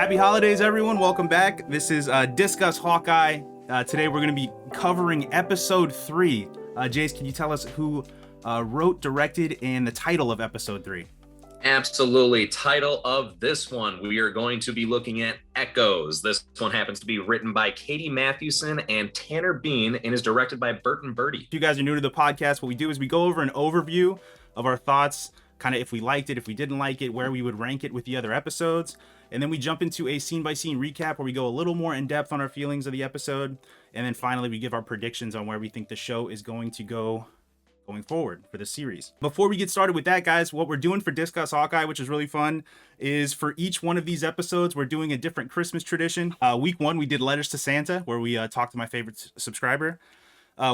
Happy holidays, everyone. Welcome back. This is Discuss Hawkeye. Today we're going to be covering episode 3. Jace, can you tell us who wrote, directed, and the title of episode 3? Absolutely. Title of this one, we are going to be looking at Echoes. This one happens to be written by Katie Matthewson and Tanner Bean and is directed by Burton Birdie. If you guys are new to the podcast, what we do is we go over an overview of our thoughts, kind of if we liked it, if we didn't like it, where we would rank it with the other episodes. And then we jump into a scene-by-scene recap where we go a little more in-depth on our feelings of the episode. And then finally, we give our predictions on where we think the show is going to go going forward for the series. Before we get started with that, guys, what we're doing for Discuss Hawkeye, which is really fun, is for each one of these episodes, we're doing a different Christmas tradition. Week 1, we did Letters to Santa, where we talked to my favorite subscriber.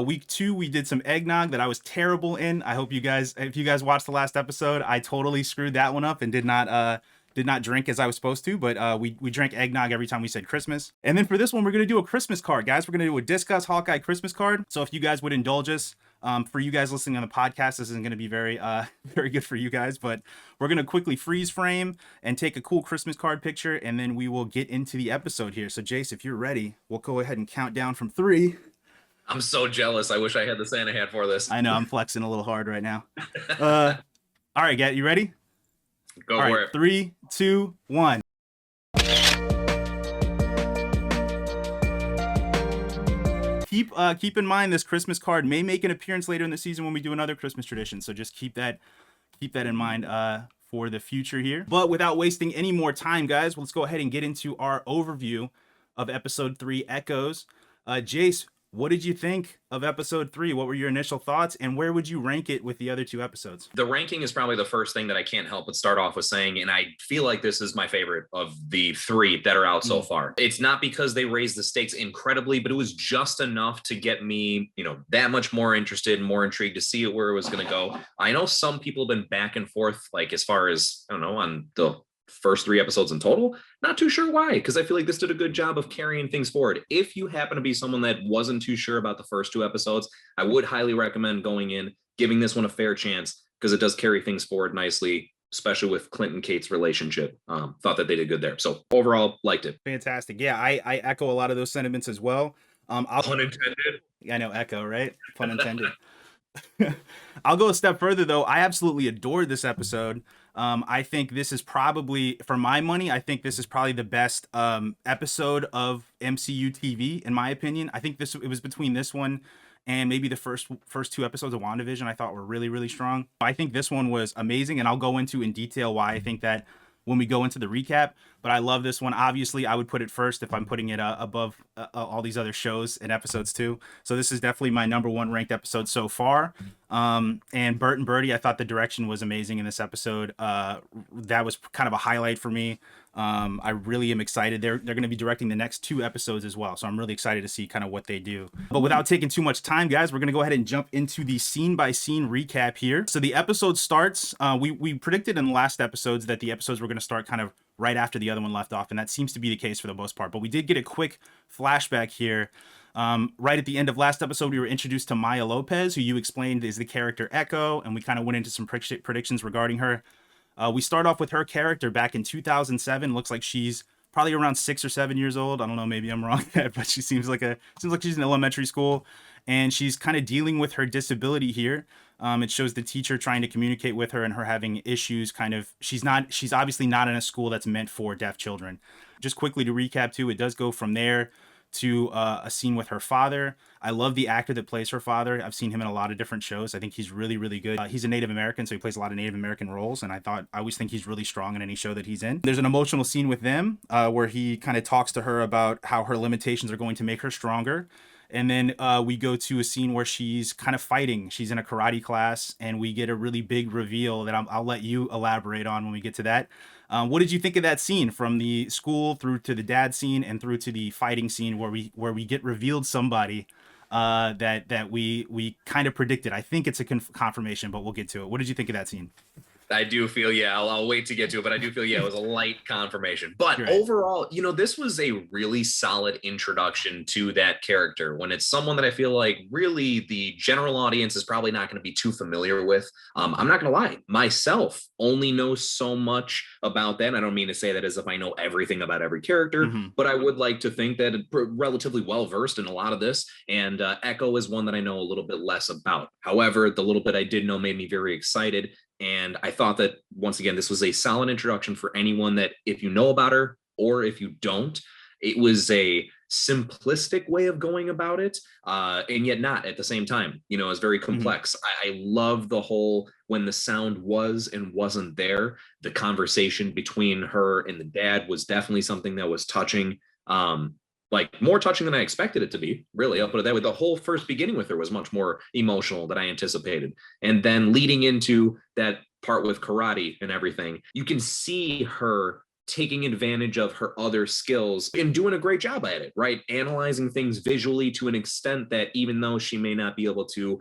Week 2, we did some eggnog that I was terrible in. I hope you guys, if you guys watched the last episode, I totally screwed that one up and did not drink as I was supposed to, but we drank eggnog every time we said Christmas. And then for this one, we're going to do a Christmas card, guys. We're going to do a Discuss Hawkeye Christmas card. So if you guys would indulge us, for you guys listening on the podcast, this isn't going to be very good for you guys, but we're going to quickly freeze frame and take a cool Christmas card picture, and then we will get into the episode here. So Jace, if you're ready, we'll go ahead and count down from 3. I'm so jealous. I wish I had the Santa hat for this. I know, I'm flexing a little hard right now. All right, Gat, you ready? Go for it. 3, 2, 1. Keep in mind this Christmas card may make an appearance later in the season when we do another Christmas tradition. So just keep that in mind for the future here. But without wasting any more time, guys, let's go ahead and get into our overview of episode 3, Echoes. Jace, what did you think of episode 3? What were your initial thoughts, and where would you rank it with the other 2 episodes? The ranking is probably the first thing that I can't help but start off with saying, and I feel like this is my favorite of the 3 that are out so far. It's not because they raised the stakes incredibly, but it was just enough to get me, that much more interested and more intrigued to see where it was going to go. I know some people have been back and forth, like as far as, I don't know, on the first 3 episodes in total. Not too sure why, because I feel like this did a good job of carrying things forward. If you happen to be someone that wasn't too sure about the first 2 episodes, I would highly recommend going in, giving this one a fair chance, because it does carry things forward nicely, especially with Clint and Kate's relationship. Thought that they did good there. So overall, liked it. Fantastic. Yeah, I echo a lot of those sentiments as well. Pun intended. I know, echo, right? Pun intended. I'll go a step further, though. I absolutely adored this episode. I think this is probably, for my money, I think this is probably the best episode of MCU TV, in my opinion. I think it was between this one and maybe the first 2 episodes of WandaVision I thought were really, really strong. I think this one was amazing, and I'll go into in detail why I think that when we go into the recap. But I love this one. Obviously, I would put it first if I'm putting it above all these other shows and episodes too. So this is definitely my number 1 ranked episode so far. And Burton Birdie, I thought the direction was amazing in this episode. That was kind of a highlight for me. I really am excited. They're going to be directing the next 2 episodes as well. So I'm really excited to see kind of what they do. But without taking too much time, guys, we're going to go ahead and jump into the scene-by-scene recap here. So the episode starts, we predicted in the last episodes that the episodes were going to start kind of right after the other one left off, and that seems to be the case for the most part. But we did get a quick flashback here. Right at the end of last episode, we were introduced to Maya Lopez, who you explained is the character Echo, and we kind of went into some predictions regarding her. We start off with her character back in 2007. Looks like she's probably around 6 or 7 years old. I don't know, maybe I'm wrong, but she seems like she's in elementary school, and she's kind of dealing with her disability here. It shows the teacher trying to communicate with her and her having issues. She's obviously not in a school that's meant for deaf children. Just quickly to recap too, it does go from there to a scene with her father. I love the actor that plays her father. I've seen him in a lot of different shows. I think he's really, really good. He's a Native American, so he plays a lot of Native American roles, and I always think he's really strong in any show that he's in. There's an emotional scene with them where he kind of talks to her about how her limitations are going to make her stronger. And then we go to a scene where she's kind of fighting. She's in a karate class, and we get a really big reveal that I'll let you elaborate on when we get to that. What did you think of that scene, from the school through to the dad scene and through to the fighting scene where we get revealed somebody that we kind of predicted? I think it's a confirmation, but we'll get to it. What did you think of that scene? I do feel, I'll wait to get to it, but I do feel, it was a light confirmation. But Right. overall, this was a really solid introduction to that character when it's someone that I feel like really the general audience is probably not going to be too familiar with. I'm not going to lie, myself only know so much about that. I don't mean to say that as if I know everything about every character, but I would like to think that I'm relatively well versed in a lot of this. And Echo is one that I know a little bit less about. However, the little bit I did know made me very excited. And I thought that, once again, this was a solid introduction for anyone that, if you know about her or if you don't, it was a simplistic way of going about it, and yet not at the same time. It's very complex. I love the whole, when the sound was and wasn't there, the conversation between her and the dad was definitely something that was touching. Like more touching than I expected it to be, really. I'll put it that way. The whole first beginning with her was much more emotional than I anticipated. And then leading into that part with karate and everything, you can see her taking advantage of her other skills and doing a great job at it, right? Analyzing things visually to an extent that even though she may not be able to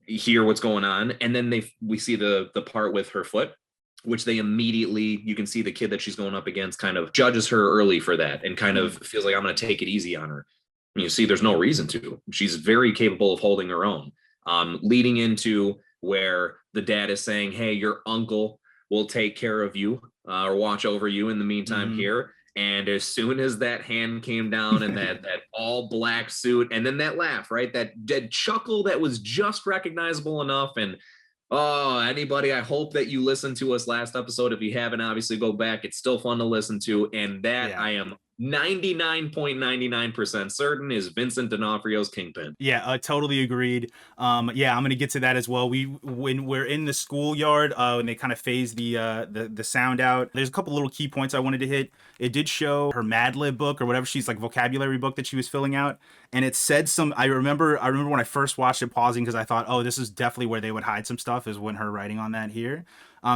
hear what's going on, and then we see the part with her foot, which they immediately, you can see the kid that she's going up against kind of judges her early for that and kind of feels like, I'm going to take it easy on her. And you see there's no reason to. She's very capable of holding her own. Leading into where the dad is saying, hey, your uncle will take care of you or watch over you in the meantime here. And as soon as that hand came down and that all black suit, and then that laugh, right? That dead chuckle that was just recognizable enough. And anybody, I hope that you listened to us last episode. If you haven't, obviously go back. It's still fun to listen to. And that I am 99.99% certain is Vincent D'Onofrio's Kingpin. Yeah, totally agreed. I'm gonna get to that as well. When we're in the schoolyard, and they kind of phase the sound out. There's a couple little key points I wanted to hit. It did show her Mad Lib book or whatever, she's like vocabulary book that she was filling out, and it said some. I remember when I first watched it, pausing because I thought, oh, this is definitely where they would hide some stuff, is when her writing on that here.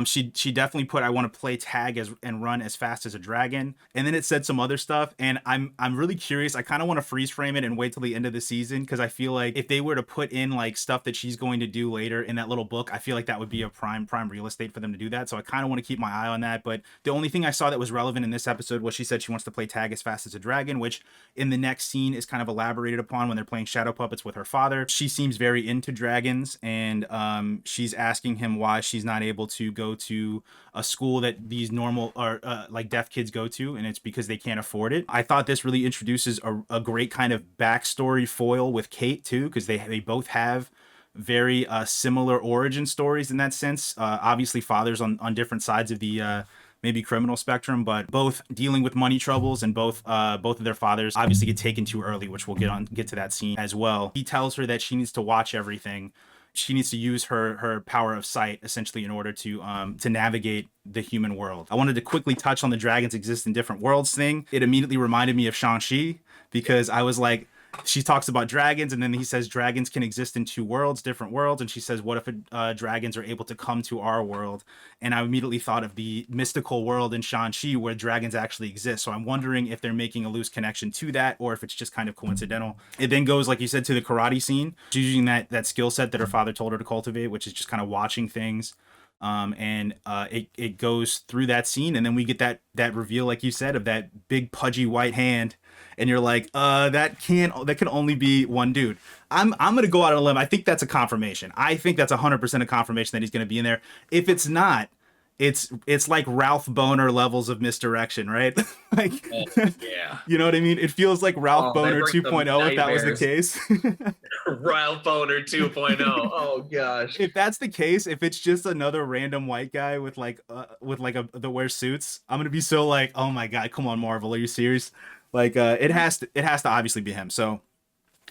She definitely put, I want to play tag and run as fast as a dragon. And then it said some other stuff. And I'm really curious. I kind of want to freeze frame it and wait till the end of the season, because I feel like if they were to put in like stuff that she's going to do later in that little book, I feel like that would be a prime real estate for them to do that. So I kind of want to keep my eye on that. But the only thing I saw that was relevant in this episode was she said she wants to play tag as fast as a dragon, which in the next scene is kind of elaborated upon when they're playing shadow puppets with her father. She seems very into dragons, and she's asking him why she's not able to go to a school that these normal or like deaf kids go to, and it's because they can't afford it. I thought this really introduces a great kind of backstory foil with Kate too, because they both have very similar origin stories in that sense. Obviously fathers on different sides of the maybe criminal spectrum, but both dealing with money troubles, and both of their fathers obviously get taken too early, which we'll get to that scene as well. He tells her that she needs to watch everything. She needs to use her power of sight essentially in order to navigate the human world. I wanted to quickly touch on the dragons exist in different worlds thing. It immediately reminded me of Shang-Chi, because I was like, she talks about dragons, and then he says dragons can exist in two worlds, different worlds, and she says, what if dragons are able to come to our world? And I immediately thought of the mystical world in Shang-Chi where dragons actually exist. So I'm wondering if they're making a loose connection to that, or if it's just kind of coincidental. It then goes, like you said, to the karate scene. She's using that skill set that her father told her to cultivate, which is just kind of watching things. It goes through that scene, and then we get that reveal, like you said, of that big pudgy white hand, and you're like, that can only be one dude. I'm gonna go out on a limb. I think that's a confirmation. I think that's 100% a confirmation that he's gonna be in there. If it's not, it's like Ralph Boner levels of misdirection, right? Like, yeah, you know what I mean? It feels like Ralph Boner 2.0 if that was the case. Ralph Boner 2.0. Oh gosh. If that's the case, if it's just another random white guy with like that wears suits, I'm gonna be so like, oh my god, come on, Marvel, are you serious? Like, it has to obviously be him. So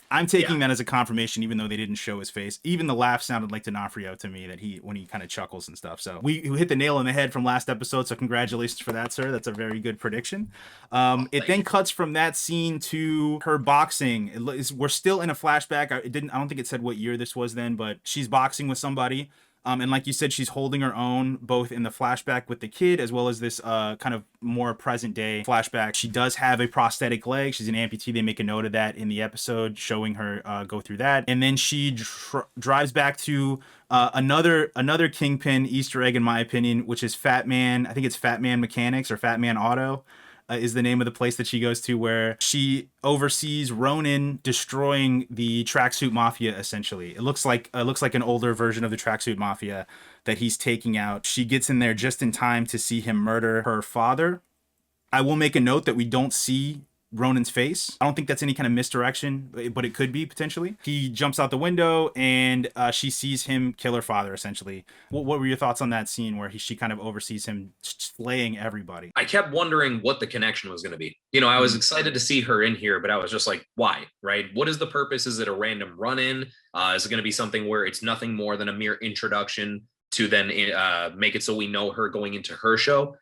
I'm taking that as a confirmation, even though they didn't show his face. Even the laugh sounded like D'Onofrio to me, that when he kind of chuckles and stuff. So we hit the nail on the head from last episode. So congratulations for that, sir. That's a very good prediction. It then cuts from that scene to her boxing. We're still in a flashback. I don't think it said what year this was then, but she's boxing with somebody. And like you said, she's holding her own both in the flashback with the kid as well as this kind of more present day flashback. She does have a prosthetic leg. She's an amputee. They make a note of that in the episode, showing her go through that. And then she drives back to another Kingpin Easter egg, in my opinion, which is Fat Man. I think it's Fat Man Mechanics or Fat Man Auto. Is the name of the place that she goes to, where she oversees Ronin destroying the tracksuit mafia. Essentially, it looks like an older version of the tracksuit mafia that he's taking out. She gets in there just in time to see him murder her father. I will make a note that we don't see Ronin's face. I don't think that's any kind of misdirection, but it could be potentially. He jumps out the window and she sees him kill her father, essentially. What were your thoughts on that scene where she kind of oversees him slaying everybody? I kept wondering what the connection was going to be. You know, I was excited to see her in here, but I was just like, why, right? What is the purpose? Is it a random run-in? Is it going to be something where it's nothing more than a mere introduction to then make it so we know her going into her show?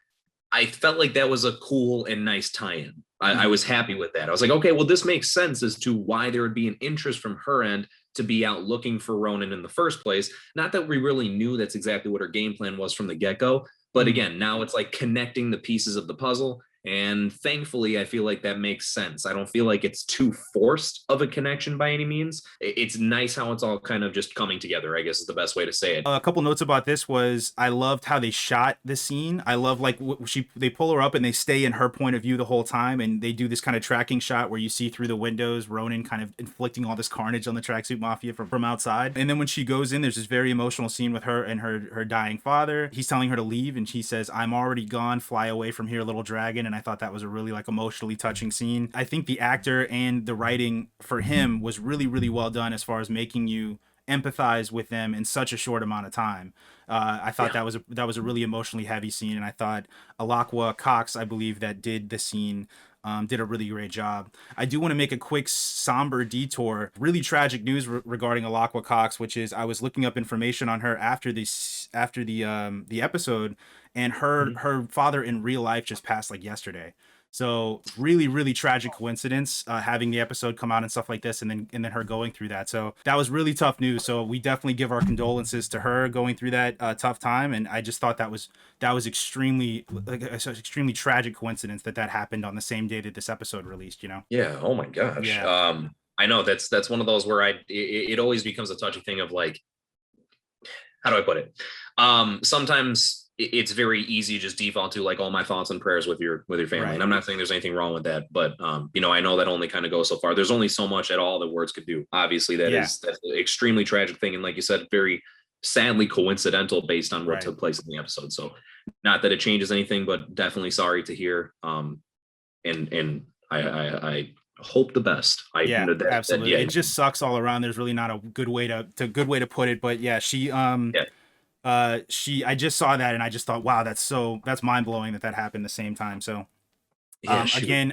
I felt like that was a cool and nice tie-in. I was happy with that. I was like, okay, well, this makes sense as to why there would be an interest from her end to be out looking for Ronin in the first place. Not that we really knew that's exactly what her game plan was from the get-go. But again, now it's like connecting the pieces of the puzzle. And thankfully, I feel like that makes sense. I don't feel like it's too forced of a connection by any means. It's nice how it's all kind of just coming together, I guess is the best way to say it. A couple notes about this was I loved how they shot the scene. I love like they pull her up and they stay in her point of view the whole time. And they do this kind of tracking shot where you see through the windows Ronin kind of inflicting all this carnage on the tracksuit mafia from outside. And then when she goes in, there's this very emotional scene with her and her dying father. He's telling her to leave and she says, "I'm already gone. Fly away from here, little dragon." And I thought that was a really like emotionally touching scene. I think the actor and the writing for him was really, really well done as far as making you empathize with them in such a short amount of time. I thought that was a really emotionally heavy scene, and I thought Alakwa Cox, I believe, that did the scene, did a really great job. I do want to make a quick somber detour. Really tragic news regarding Alakwa Cox, which is I was looking up information on her after the episode, and her father in real life just passed like yesterday. So really, really tragic coincidence, having the episode come out and stuff like this, and then her going through that. So that was really tough news. So we definitely give our condolences to her going through that tough time. And I just thought that was extremely extremely tragic coincidence that happened on the same day that this episode released. You know? Yeah. Oh my gosh. Yeah. I know that's one of those where it always becomes a touchy thing of like, how do I put it? Sometimes it's very easy to just default to like all my thoughts and prayers with your family. Right. And I'm not saying there's anything wrong with that, but you know, I know that only kind of goes so far. There's only so much at all that words could do. Obviously that's an extremely tragic thing. And like you said, very sadly coincidental based on what took place in the episode. So not that it changes anything, but definitely sorry to hear. And I hope the best. Absolutely. It just sucks all around. There's really not a good way to put it, but yeah, she I just saw that and I just thought, wow, that's mind-blowing that happened the same time. So again,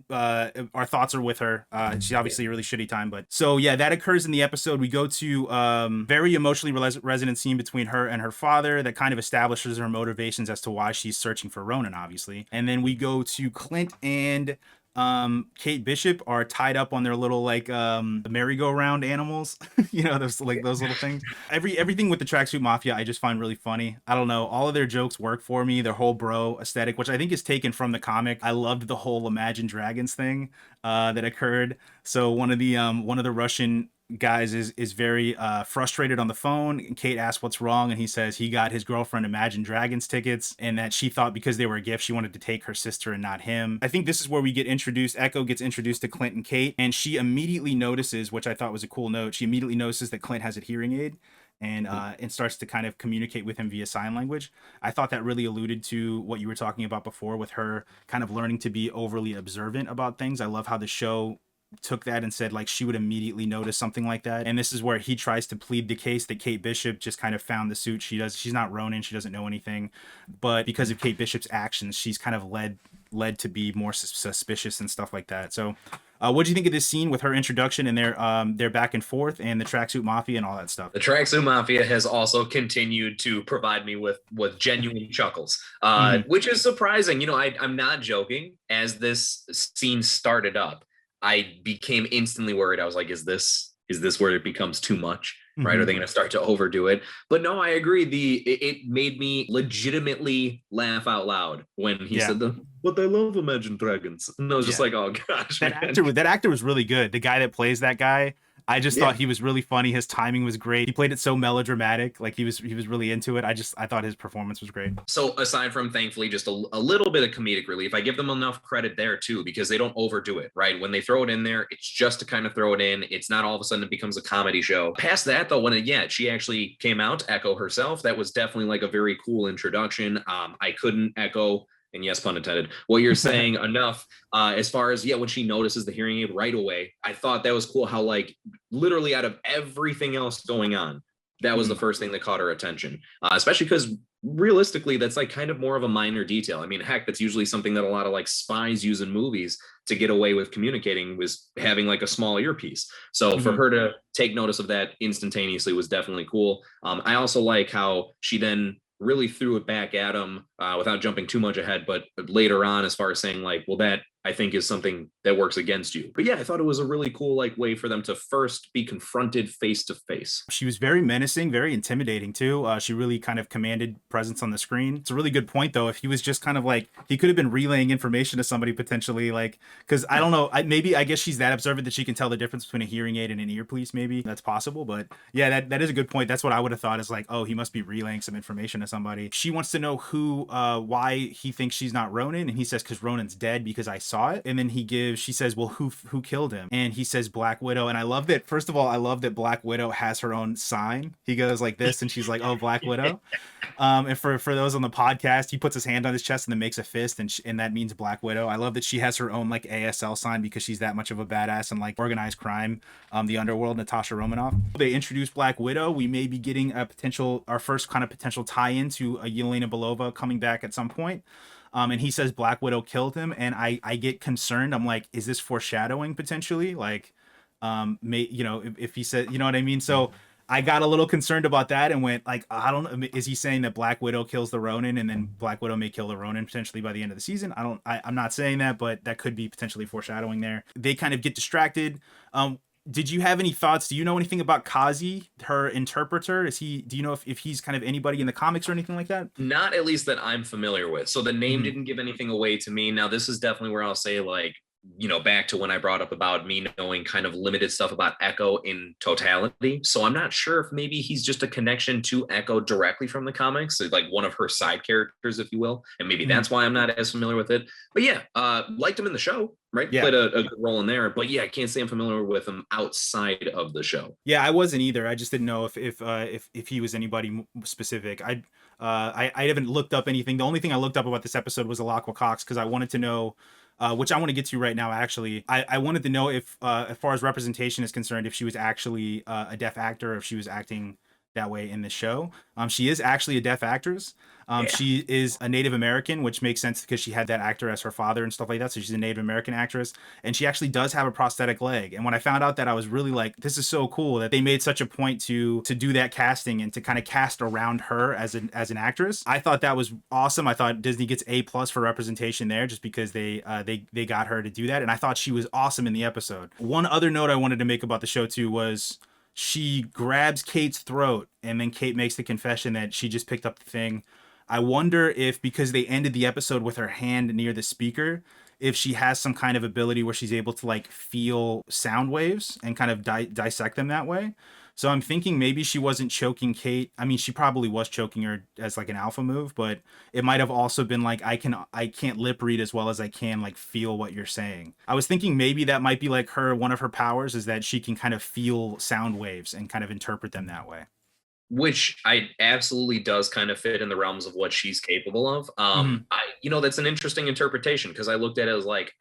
our thoughts are with her. She's obviously a really shitty time, but so yeah, that occurs in the episode. We go to very emotionally resonant scene between her and her father that kind of establishes her motivations as to why she's searching for Ronin, obviously. And then we go to Clint and Kate Bishop are tied up on their little like merry-go-round animals. You know, those little things. Everything with the tracksuit mafia I just find really funny. I don't know, all of their jokes work for me. Their whole bro aesthetic, which I think is taken from the comic. I loved the whole Imagine Dragons thing that occurred. So one of the Russian guys is very frustrated on the phone, and Kate asks what's wrong, and he says he got his girlfriend Imagine Dragons tickets, and that she thought because they were a gift she wanted to take her sister and not him. I think this is where we get introduced. Echo gets introduced to Clint and Kate, and she immediately notices, which I thought was a cool note, she immediately notices that Clint has a hearing aid and starts to kind of communicate with him via sign language. I thought that really alluded to what you were talking about before with her kind of learning to be overly observant about things. I love how the show took that and said like she would immediately notice something like that. And this is where he tries to plead the case that Kate Bishop just kind of found the suit. She's not Ronin, she doesn't know anything, but because of Kate Bishop's actions she's kind of led to be more suspicious and stuff like that. So what do you think of this scene with her introduction and their back and forth and the tracksuit mafia and all that stuff? The tracksuit mafia has also continued to provide me with genuine chuckles, which is surprising. You know, I'm not joking. As this scene started up, I became instantly worried. I was like, is this where it becomes too much? right? Are Mhm. they going to start to overdo it? But no, I agree. It made me legitimately laugh out loud when he Yeah. said but I love Imagine Dragons. And I was just Yeah. like, oh gosh, That man. actor was really good. The guy that plays that guy, I just Yeah. thought he was really funny. His timing was great. He played it so melodramatic, like he was really into it. I thought his performance was great. So aside from thankfully just a little bit of comedic relief, I give them enough credit there too, because they don't overdo it, right? When they throw it in there, it's just to kind of throw it in. It's not all of a sudden it becomes a comedy show. Past that though, she actually came out, Echo herself, that was definitely like a very cool introduction. I couldn't echo, and yes, pun intended, what you're saying enough as far as, when she notices the hearing aid right away. I thought that was cool how like literally out of everything else going on, that was the Mhm. first thing that caught her attention, especially because realistically, that's like kind of more of a minor detail. I mean, heck, that's usually something that a lot of like spies use in movies to get away with communicating, was having like a small earpiece. So for Mhm. her to take notice of that instantaneously was definitely cool. I also like how she then really threw it back at him without jumping too much ahead, but later on, as far as saying like, well, that I think is something that works against you. But yeah, I thought it was a really cool like way for them to first be confronted face to face. She was very menacing, very intimidating too. She really kind of commanded presence on the screen. It's a really good point though. If he was just kind of like, he could have been relaying information to somebody potentially, like, because I don't know, I guess she's that observant that she can tell the difference between a hearing aid and an earpiece. Maybe that's possible, but yeah, that is a good point. That's what I would have thought, is like, oh, he must be relaying some information to somebody. She wants to know why he thinks she's not Ronan, and he says because Ronan's dead because I saw it. And then she says, well, who killed him? And he says Black Widow. And I love that. First of all, I love that Black Widow has her own sign. He goes like this, and she's like, oh, Black Widow. And for those on the podcast, he puts his hand on his chest and then makes a fist, and that means Black Widow. I love that she has her own like ASL sign because she's that much of a badass and like organized crime, the underworld, Natasha Romanoff. They introduced Black Widow. We may be getting our first kind of potential tie-in to a Yelena Belova coming back at some point. And he says Black Widow killed him, and I get concerned. I'm like, is this foreshadowing potentially? Like, if he said, you know what I mean? So I got a little concerned about that and went like, I don't know, is he saying that Black Widow kills the Ronin and then Black Widow may kill the Ronin potentially by the end of the season? I'm not saying that, but that could be potentially foreshadowing there. They kind of get distracted. Did you have any thoughts? Do you know anything about Kazi, her interpreter? Do you know if he's kind of anybody in the comics or anything like that? Not at least that I'm familiar with. So the name Mhm. didn't give anything away to me. Now, this is definitely where I'll say, like, back to when I brought up about me knowing kind of limited stuff about Echo in totality. So I'm not sure if maybe he's just a connection to Echo directly from the comics, like one of her side characters, if you will. And maybe Mhm. that's why I'm not as familiar with it. But yeah, liked him in the show, right? Yeah. Played a good role in there. But yeah, I can't say I'm familiar with him outside of the show. Yeah, I wasn't either. I just didn't know if he was anybody specific. I haven't looked up anything. The only thing I looked up about this episode was Alaqua Cox because I wanted to know, which I want to get to right now. Actually, I wanted to know if, as far as representation is concerned, if she was actually a deaf actor or if she was acting that way in the show. She is actually a deaf actress. Yeah. She is a Native American, which makes sense because she had that actor as her father and stuff like that. So she's a Native American actress, and she actually does have a prosthetic leg. And when I found out that, I was really like, this is so cool that they made such a point to do that casting and to kind of cast around her as an actress. I thought that was awesome. I thought Disney gets A+ for representation there just because they got her to do that, and I thought she was awesome in the episode. One other note I wanted to make about the show too was she grabs Kate's throat, and then Kate makes the confession that she just picked up the thing. I wonder if, because they ended the episode with her hand near the speaker, if she has some kind of ability where she's able to like feel sound waves and kind of dissect them that way. So I'm thinking maybe she wasn't choking Kate. I mean, she probably was choking her as like an alpha move, but it might have also been like, I can't lip read as well as I can like feel what you're saying. I was thinking maybe that might be like one of her powers is that she can kind of feel sound waves and kind of interpret them that way. Which I absolutely does kind of fit in the realms of what she's capable of. Mhm. That's an interesting interpretation because I looked at it as like,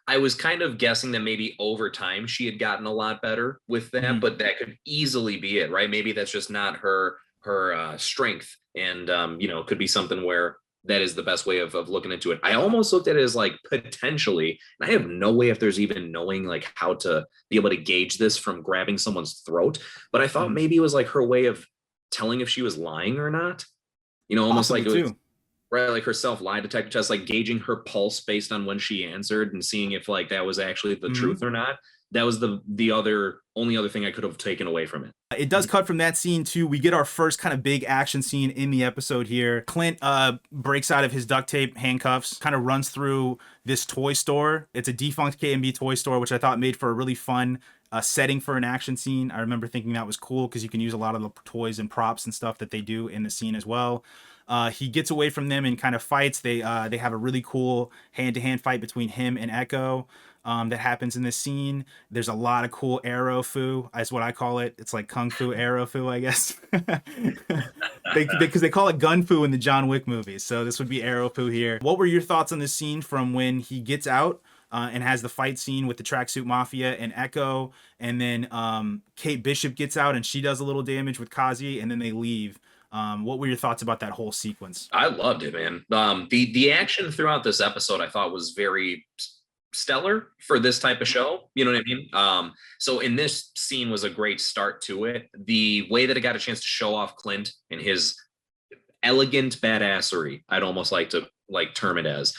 I was kind of guessing that maybe over time she had gotten a lot better with that, Mhm. but that could easily be it, right? Maybe that's just not her strength, and could be something where that is the best way of looking into it. I almost looked at it as like potentially, and I have no way if there's even knowing like how to be able to gauge this from grabbing someone's throat, but I thought Mhm. maybe it was like her way of telling if she was lying or not. Almost Possible like it was too. right, like her self lie detector test, like gauging her pulse based on when she answered and seeing if like that was actually the Mhm. truth or not. That was the only other thing I could have taken away from it. It does cut from that scene too. We get our first kind of big action scene in the episode here. Clint breaks out of his duct tape handcuffs, kind of runs through this toy store. It's a defunct K&B toy store, which I thought made for a really fun setting for an action scene. I remember thinking that was cool because you can use a lot of the toys and props and stuff that they do in the scene as well. He gets away from them and kind of fights. They have a really cool hand-to-hand fight between him and Echo. That happens in this scene. There's a lot of cool arrow fu, is what I call it. It's like kung fu arrow fu, I guess. Because they call it gun fu in the John Wick movies. So this would be arrow fu here. What were your thoughts on this scene from when he gets out and has the fight scene with the tracksuit mafia and Echo, and then Kate Bishop gets out and she does a little damage with Kazi, and then they leave. What were your thoughts about that whole sequence? I loved it, man. The action throughout this episode I thought was very stellar for this type of show. You know what I mean? So in this scene was a great start to it. The way that it got a chance to show off Clint and his elegant badassery, I'd almost like to term it as,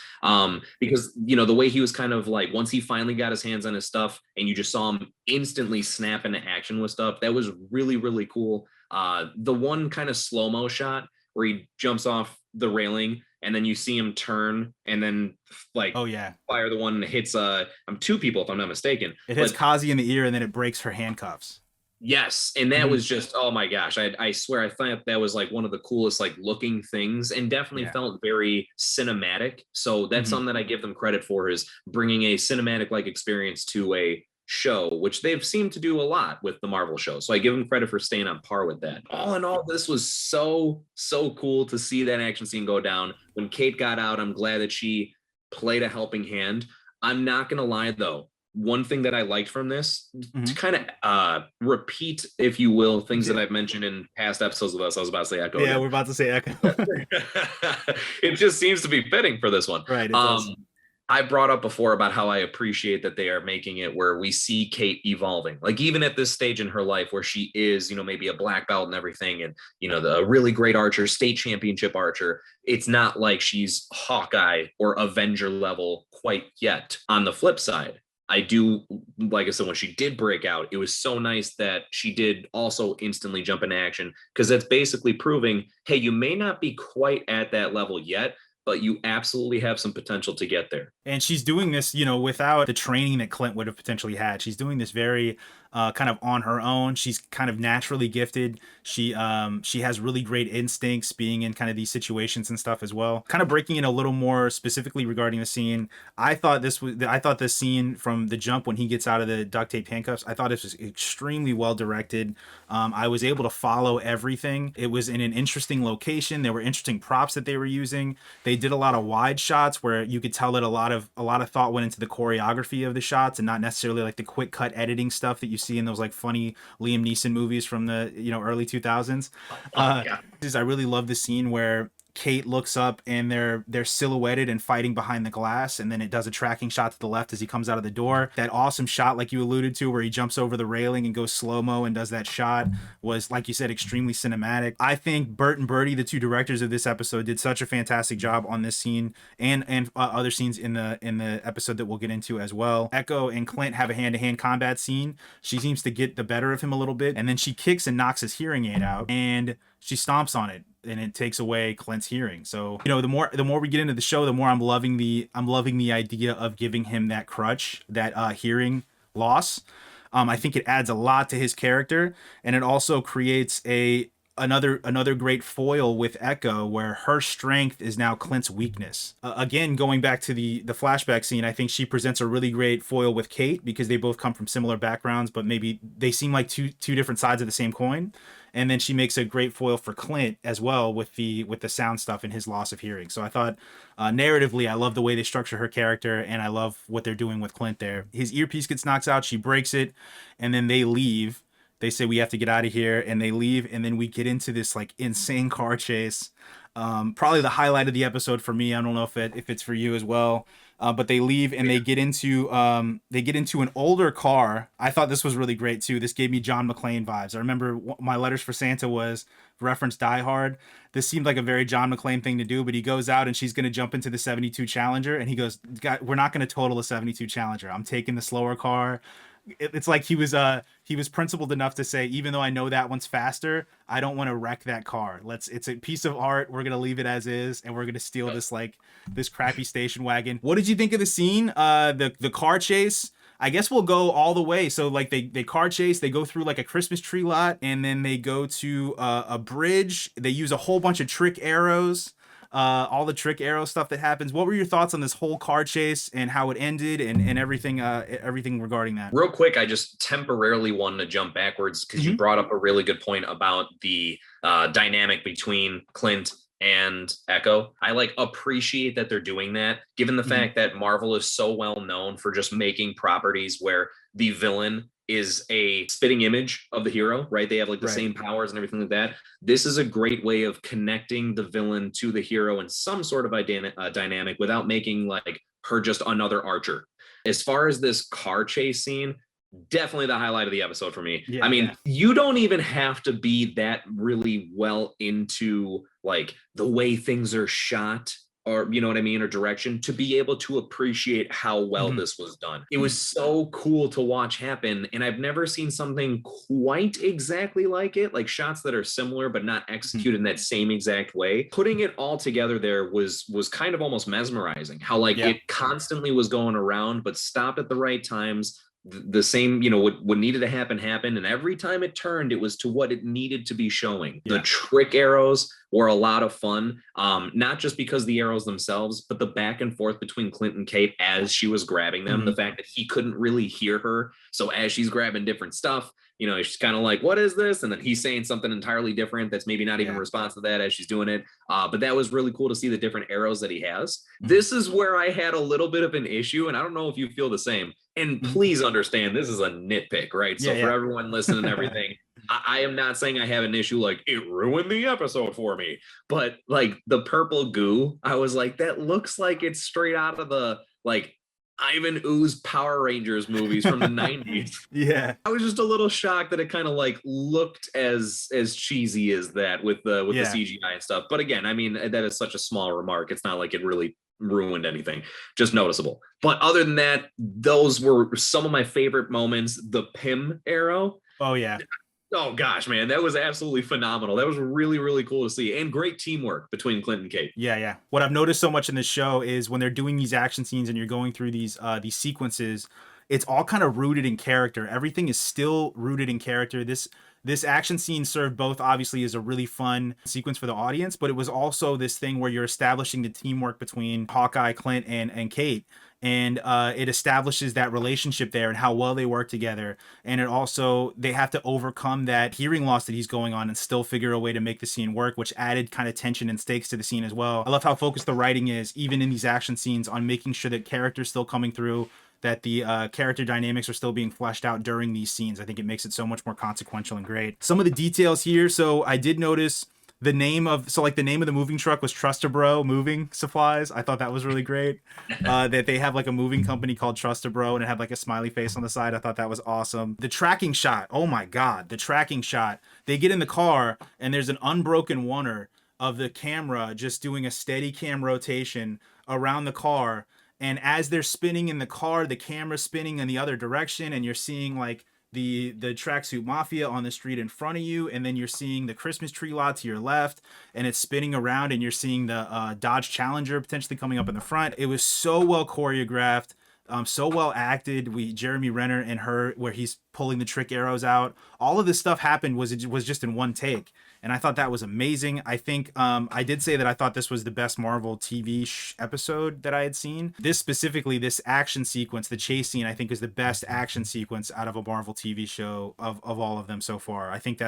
because the way he was kind of like, once he finally got his hands on his stuff and you just saw him instantly snap into action with stuff, that was really, really cool. The one kind of slow-mo shot where he jumps off the railing and then you see him turn and then fire the one that hits two people, if I'm not mistaken. It hits Kazi in the ear and then it breaks her handcuffs. Yes, and that was just, oh my gosh, I swear I thought that was like one of the coolest looking things, and definitely felt very cinematic. So that's something that I give them credit for, is bringing a cinematic experience to a show, which they've seemed to do a lot with the Marvel shows. So I give them credit for staying on par with that. All in all, this was so cool to see that action scene go down. When Kate got out, I'm glad that she played a helping hand. I'm not gonna lie though, one thing that I liked from this, to kind of repeat, if you will, things that I've mentioned in past episodes of us. I was about to say Echo. Yeah, we're about to say Echo. It just seems to be fitting for this one. Right. It does. I brought up before about how I appreciate that they are making it where we see Kate evolving. Even at this stage in her life where she is, maybe a black belt and everything, and, the really great archer, state championship archer. It's not like she's Hawkeye or Avenger level quite yet. On the flip side, I do, like I said, when she did break out, it was so nice that she did also instantly jump into action, because that's basically proving, hey, you may not be quite at that level yet, but you absolutely have some potential to get there. And she's doing this, without the training that Clint would have potentially had. She's doing this very kind of on her own. She's kind of naturally gifted. She has really great instincts being in kind of these situations and stuff as well. Kind of breaking in a little more specifically regarding the scene. I thought this scene from the jump when he gets out of the duct tape handcuffs, I thought this was extremely well directed. I was able to follow everything. It was in an interesting location. There were interesting props that they were using. They did a lot of wide shots where you could tell that a lot of thought went into the choreography of the shots, and not necessarily the quick cut editing stuff that you see in those funny Liam Neeson movies from the early 2000s. I really love the scene where Kate looks up and they're silhouetted and fighting behind the glass, and then it does a tracking shot to the left as he comes out of the door. That awesome shot, like you alluded to, where he jumps over the railing and goes slow-mo and does that shot, was, like you said, extremely cinematic. I think Bert and Bertie, the two directors of this episode, did such a fantastic job on this scene and other scenes in the episode that we'll get into as well. Echo and Clint have a hand-to-hand combat scene. She seems to get the better of him a little bit, and then she kicks and knocks his hearing aid out, and she stomps on it, and it takes away Clint's hearing. So, the more we get into the show, the more I'm loving the idea of giving him that crutch, that hearing loss. I think it adds a lot to his character, and it also creates another great foil with Echo, where her strength is now Clint's weakness. Again, going back to the flashback scene, I think she presents a really great foil with Kate, because they both come from similar backgrounds, but maybe they seem like two different sides of the same coin. And then she makes a great foil for Clint as well with the sound stuff and his loss of hearing. So I thought narratively, I love the way they structure her character, and I love what they're doing with Clint there. His earpiece gets knocked out, she breaks it, and then they leave. They say, we have to get out of here, and they leave, and then we get into this insane car chase. Probably the highlight of the episode for me. I don't know if it's for you as well. But they leave and they get into an older car. I thought this was really great too. This gave me John McClane vibes. I remember my letters for Santa was reference Die Hard. This seemed like a very John McClane thing to do, but he goes out and she's going to jump into the 72 Challenger, and he goes, we're not going to total a 72 Challenger. I'm taking the slower car. It's like he was principled enough to say, even though I know that one's faster, I don't want to wreck that car. It's a piece of art. We're gonna leave it as is, and we're gonna steal this crappy station wagon. What did you think of the scene? The car chase. I guess we'll go all the way. So like they car chase, they go through like a Christmas tree lot, and then they go to a bridge. They use a whole bunch of trick arrows. All the trick arrow stuff that happens. What were your thoughts on this whole car chase and how it ended and everything regarding that? Real quick, I just temporarily wanted to jump backwards because you brought up a really good point about the dynamic between Clint and Echo. I appreciate that they're doing that, given the fact that Marvel is so well known for just making properties where the villain is a spitting image of the hero, right? They have the same powers and everything like that. This is a great way of connecting the villain to the hero in some sort of dynamic without making her just another Archer. As far as this car chase scene, definitely the highlight of the episode for me. I mean, you don't even have to be that really well into the way things are shot, or you know what I mean, or direction, to be able to appreciate how well this was done. It was so cool to watch happen, and I've never seen something quite exactly like it, like shots that are similar but not executed in that same exact way. Putting it all together there was kind of almost mesmerizing, how it constantly was going around but stopped at the right times. The same, what needed to happen happened, and every time it turned, it was to what it needed to be showing. The trick arrows were a lot of fun, not just because the arrows themselves, but the back and forth between Clint and Kate as she was grabbing them. The fact that he couldn't really hear her, so as she's grabbing different stuff, she's kind of like, what is this? And then he's saying something entirely different that's maybe not even responsive to that as she's doing it. But that was really cool to see the different arrows that he has. This is where I had a little bit of an issue, and I don't know if you feel the same. And please understand, this is a nitpick, right? So for everyone listening and everything, I am not saying I have an issue it ruined the episode for me. But the purple goo, I was like, that looks like it's straight out of the Ivan Ooze Power Rangers movies from the 90s. Yeah. I was just a little shocked that it kind of looked as cheesy as that with the CGI and stuff. But again, I mean, that is such a small remark. It's not like it really ruined anything, just noticeable. But other than that, those were some of my favorite moments. The Pym arrow. Oh yeah. Oh gosh, man, that was absolutely phenomenal. That was really, really cool to see, and great teamwork between Clint and Kate. Yeah. What I've noticed so much in this show is when they're doing these action scenes and you're going through these sequences, it's all kind of rooted in character. Everything is still rooted in character. This action scene served both obviously as a really fun sequence for the audience, but it was also this thing where you're establishing the teamwork between Hawkeye, Clint, and Kate. And it establishes that relationship there and how well they work together. And it also, they have to overcome that hearing loss that he's going on and still figure a way to make the scene work, which added kind of tension and stakes to the scene as well. I love how focused the writing is, even in these action scenes, on making sure that characters still coming through, that the character dynamics are still being fleshed out during these scenes. I think it makes it so much more consequential and great. Some of the details here. So I did notice the name of the moving truck was Trust-A-Bro Moving Supplies. I thought that was really great. That they have a moving company called Trust-A-Bro, and it had a smiley face on the side. I thought that was awesome. The tracking shot. Oh my God. The tracking shot. They get in the car and there's an unbroken oneer of the camera just doing a steady cam rotation around the car. And as they're spinning in the car, the camera's spinning in the other direction, and you're seeing the Tracksuit Mafia on the street in front of you, and then you're seeing the Christmas tree lot to your left, and it's spinning around, and you're seeing the Dodge Challenger potentially coming up in the front. It was so well choreographed, so well acted. Jeremy Renner and her, where he's pulling the trick arrows out. All of this stuff happened was just in one take. And I thought that was amazing. I think I did say that I thought this was the best Marvel TV episode that I had seen. This specifically, this action sequence, the chase scene, I think is the best action sequence out of a Marvel TV show of all of them so far. I think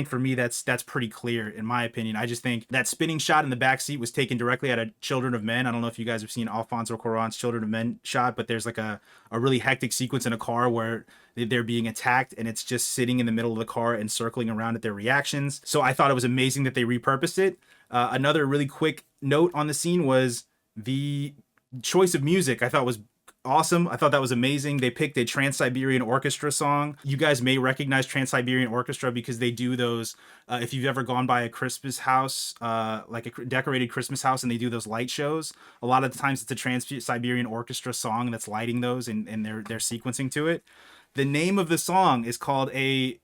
for me, that's pretty clear in my opinion. I just think that spinning shot in the backseat was taken directly out of Children of Men. I don't know if you guys have seen Alfonso Cuarón's Children of Men shot, but there's a really hectic sequence in a car where they're being attacked, and it's just sitting in the middle of the car and circling around at their reactions. So I thought it was amazing that they repurposed it. Another really quick note on the scene was the choice of music. I thought was awesome. I thought that was amazing. They picked a Trans-Siberian Orchestra song. You guys may recognize Trans-Siberian Orchestra because they do those, if you've ever gone by a Christmas house, like a decorated Christmas house, and they do those light shows, a lot of the times it's a Trans-Siberian Orchestra song that's lighting those, and they're sequencing to it. The name of the song is called a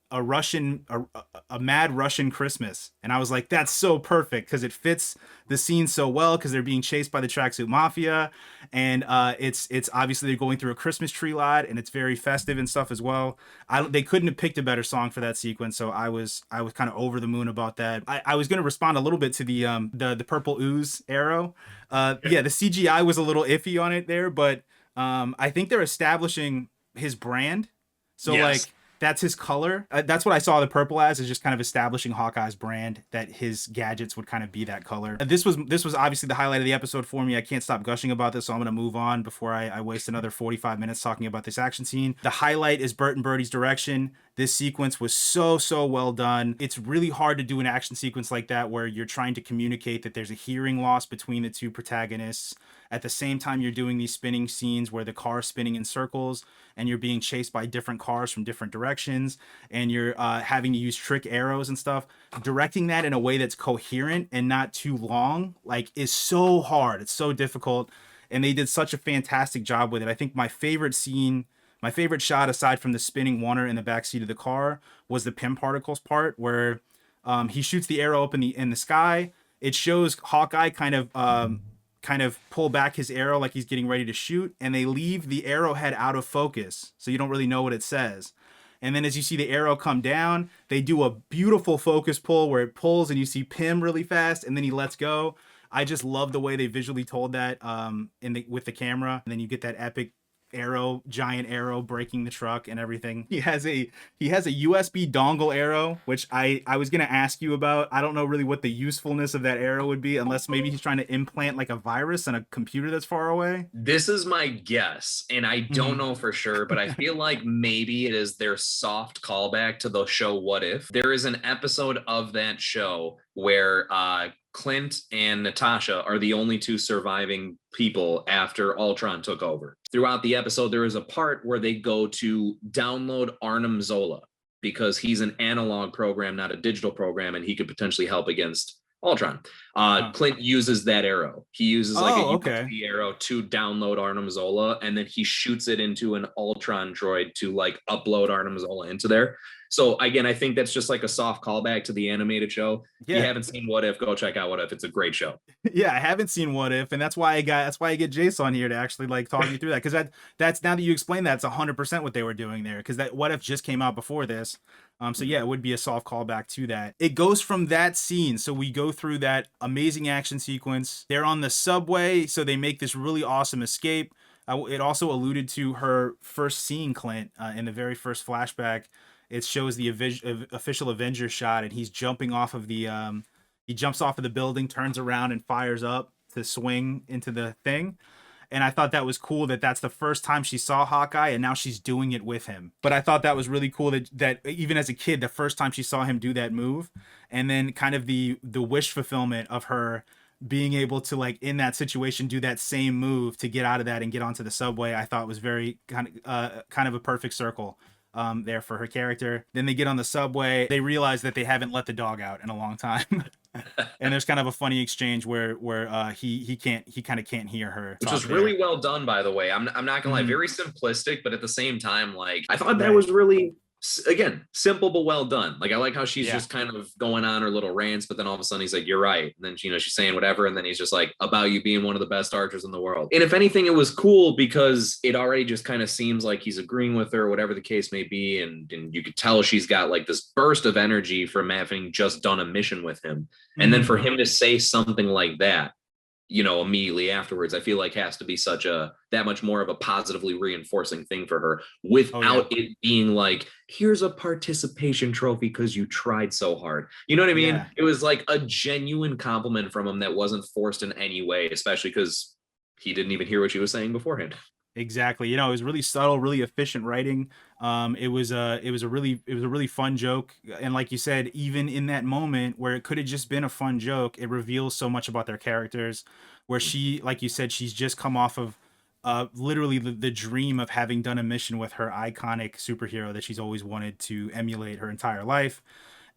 Mad Russian Christmas, and I was like, that's so perfect because it fits the scene so well because they're being chased by the Tracksuit Mafia, and it's obviously they're going through a Christmas tree lot, and it's very festive and stuff as well. They couldn't have picked a better song for that sequence, so I was kind of over the moon about that. I was going to respond a little bit to the purple ooze arrow. Yeah, the CGI was a little iffy on it there, but I think they're establishing his brand. So Yes. like that's his color. That's what I saw the purple as, is just kind of establishing Hawkeye's brand, that his gadgets would kind of be that color. This was obviously the highlight of the episode for me. I can't stop gushing about this, so I'm gonna move on before I waste another 45 minutes talking about this action scene. The highlight is Bert and Birdie's direction. This sequence was so well done. It's really hard to do an action sequence like that where you're trying to communicate that there's a hearing loss between the two protagonists. At the same time, you're doing these spinning scenes where the car is spinning in circles and you're being chased by different cars from different directions, and you're having to use trick arrows and stuff. Directing that in a way that's coherent and not too long, like, is so hard. It's so difficult, and they did such a fantastic job with it. I think my favorite scene, my favorite shot, aside from the spinning Warner in the backseat of the car, was the Pym particles part where he shoots the arrow up in the sky. It shows Hawkeye kind of pull back his arrow like he's getting ready to shoot, and they leave the arrowhead out of focus, so you don't really know what it says. And then as you see the arrow come down, they do a beautiful focus pull where it pulls and you see Pym really fast, and then he lets go. I just love the way they visually told that with the camera, and then you get that epic giant arrow breaking the truck and everything. He has a USB dongle arrow, which I was gonna ask you about. I don't know really what the usefulness of that arrow would be, unless maybe he's trying to implant like a virus on a computer that's far away. This is my guess, and I don't know for sure, but I feel like maybe it is their soft callback to the show What If. There is an episode of that show where Clint and Natasha are the only two surviving people after Ultron took over. Throughout the episode, there is a part where they go to download Arnim Zola because he's an analog program, not a digital program, and he could potentially help against Ultron. Clint uses that arrow. He uses like a USB arrow to download Arnim Zola, and then he shoots it into an Ultron droid to like upload Arnim Zola into there. So again, I think that's just like a soft callback to the animated show. Yeah. If you haven't seen What If, go check out What If. It's a great show. Yeah, I haven't seen What If, and that's why I get Jace on here to actually like talk you through that, because that's now that you explain that, it's 100% what they were doing there, because that What If just came out before this. So yeah, it would be a soft callback to that. It goes from that scene. So we go through that amazing action sequence. They're on the subway, so they make this really awesome escape. It also alluded to her first seeing Clint in the very first flashback. It shows the official Avengers shot, and he's jumping off of he jumps off of the building, turns around, and fires up to swing into the thing. And I thought that was cool that that's the first time she saw Hawkeye, and now she's doing it with him. But I thought that was really cool that even as a kid, the first time she saw him do that move, and then kind of the wish fulfillment of her being able to, like, in that situation, do that same move to get out of that and get onto the subway, I thought was very kind of a perfect circle there for her character. Then they get on the subway. They realize that they haven't let the dog out in a long time. And there's kind of a funny exchange where he kind of can't hear her, which was really well done, by the way. I'm not gonna lie, very simplistic, but at the same time, like, I thought that was really, again, simple but well done. Like, I like how she's just kind of going on her little rants, but then all of a sudden he's like, "You're right," and then she's saying whatever, and then he's just like, "About you being one of the best archers in the world." And if anything, it was cool because it already just kind of seems like he's agreeing with her, whatever the case may be, and you could tell she's got like this burst of energy from having just done a mission with him, and then for him to say something like that, immediately afterwards, I feel like has to be that much more of a positively reinforcing thing for her, without it being like, here's a participation trophy because you tried so hard. You know what I mean? Yeah. It was like a genuine compliment from him that wasn't forced in any way, especially because he didn't even hear what she was saying beforehand. Exactly. It was really subtle, really efficient writing. It was a really fun joke. And like you said, even in that moment where it could have just been a fun joke, it reveals so much about their characters, where she, like you said, she's just come off of literally the dream of having done a mission with her iconic superhero that she's always wanted to emulate her entire life.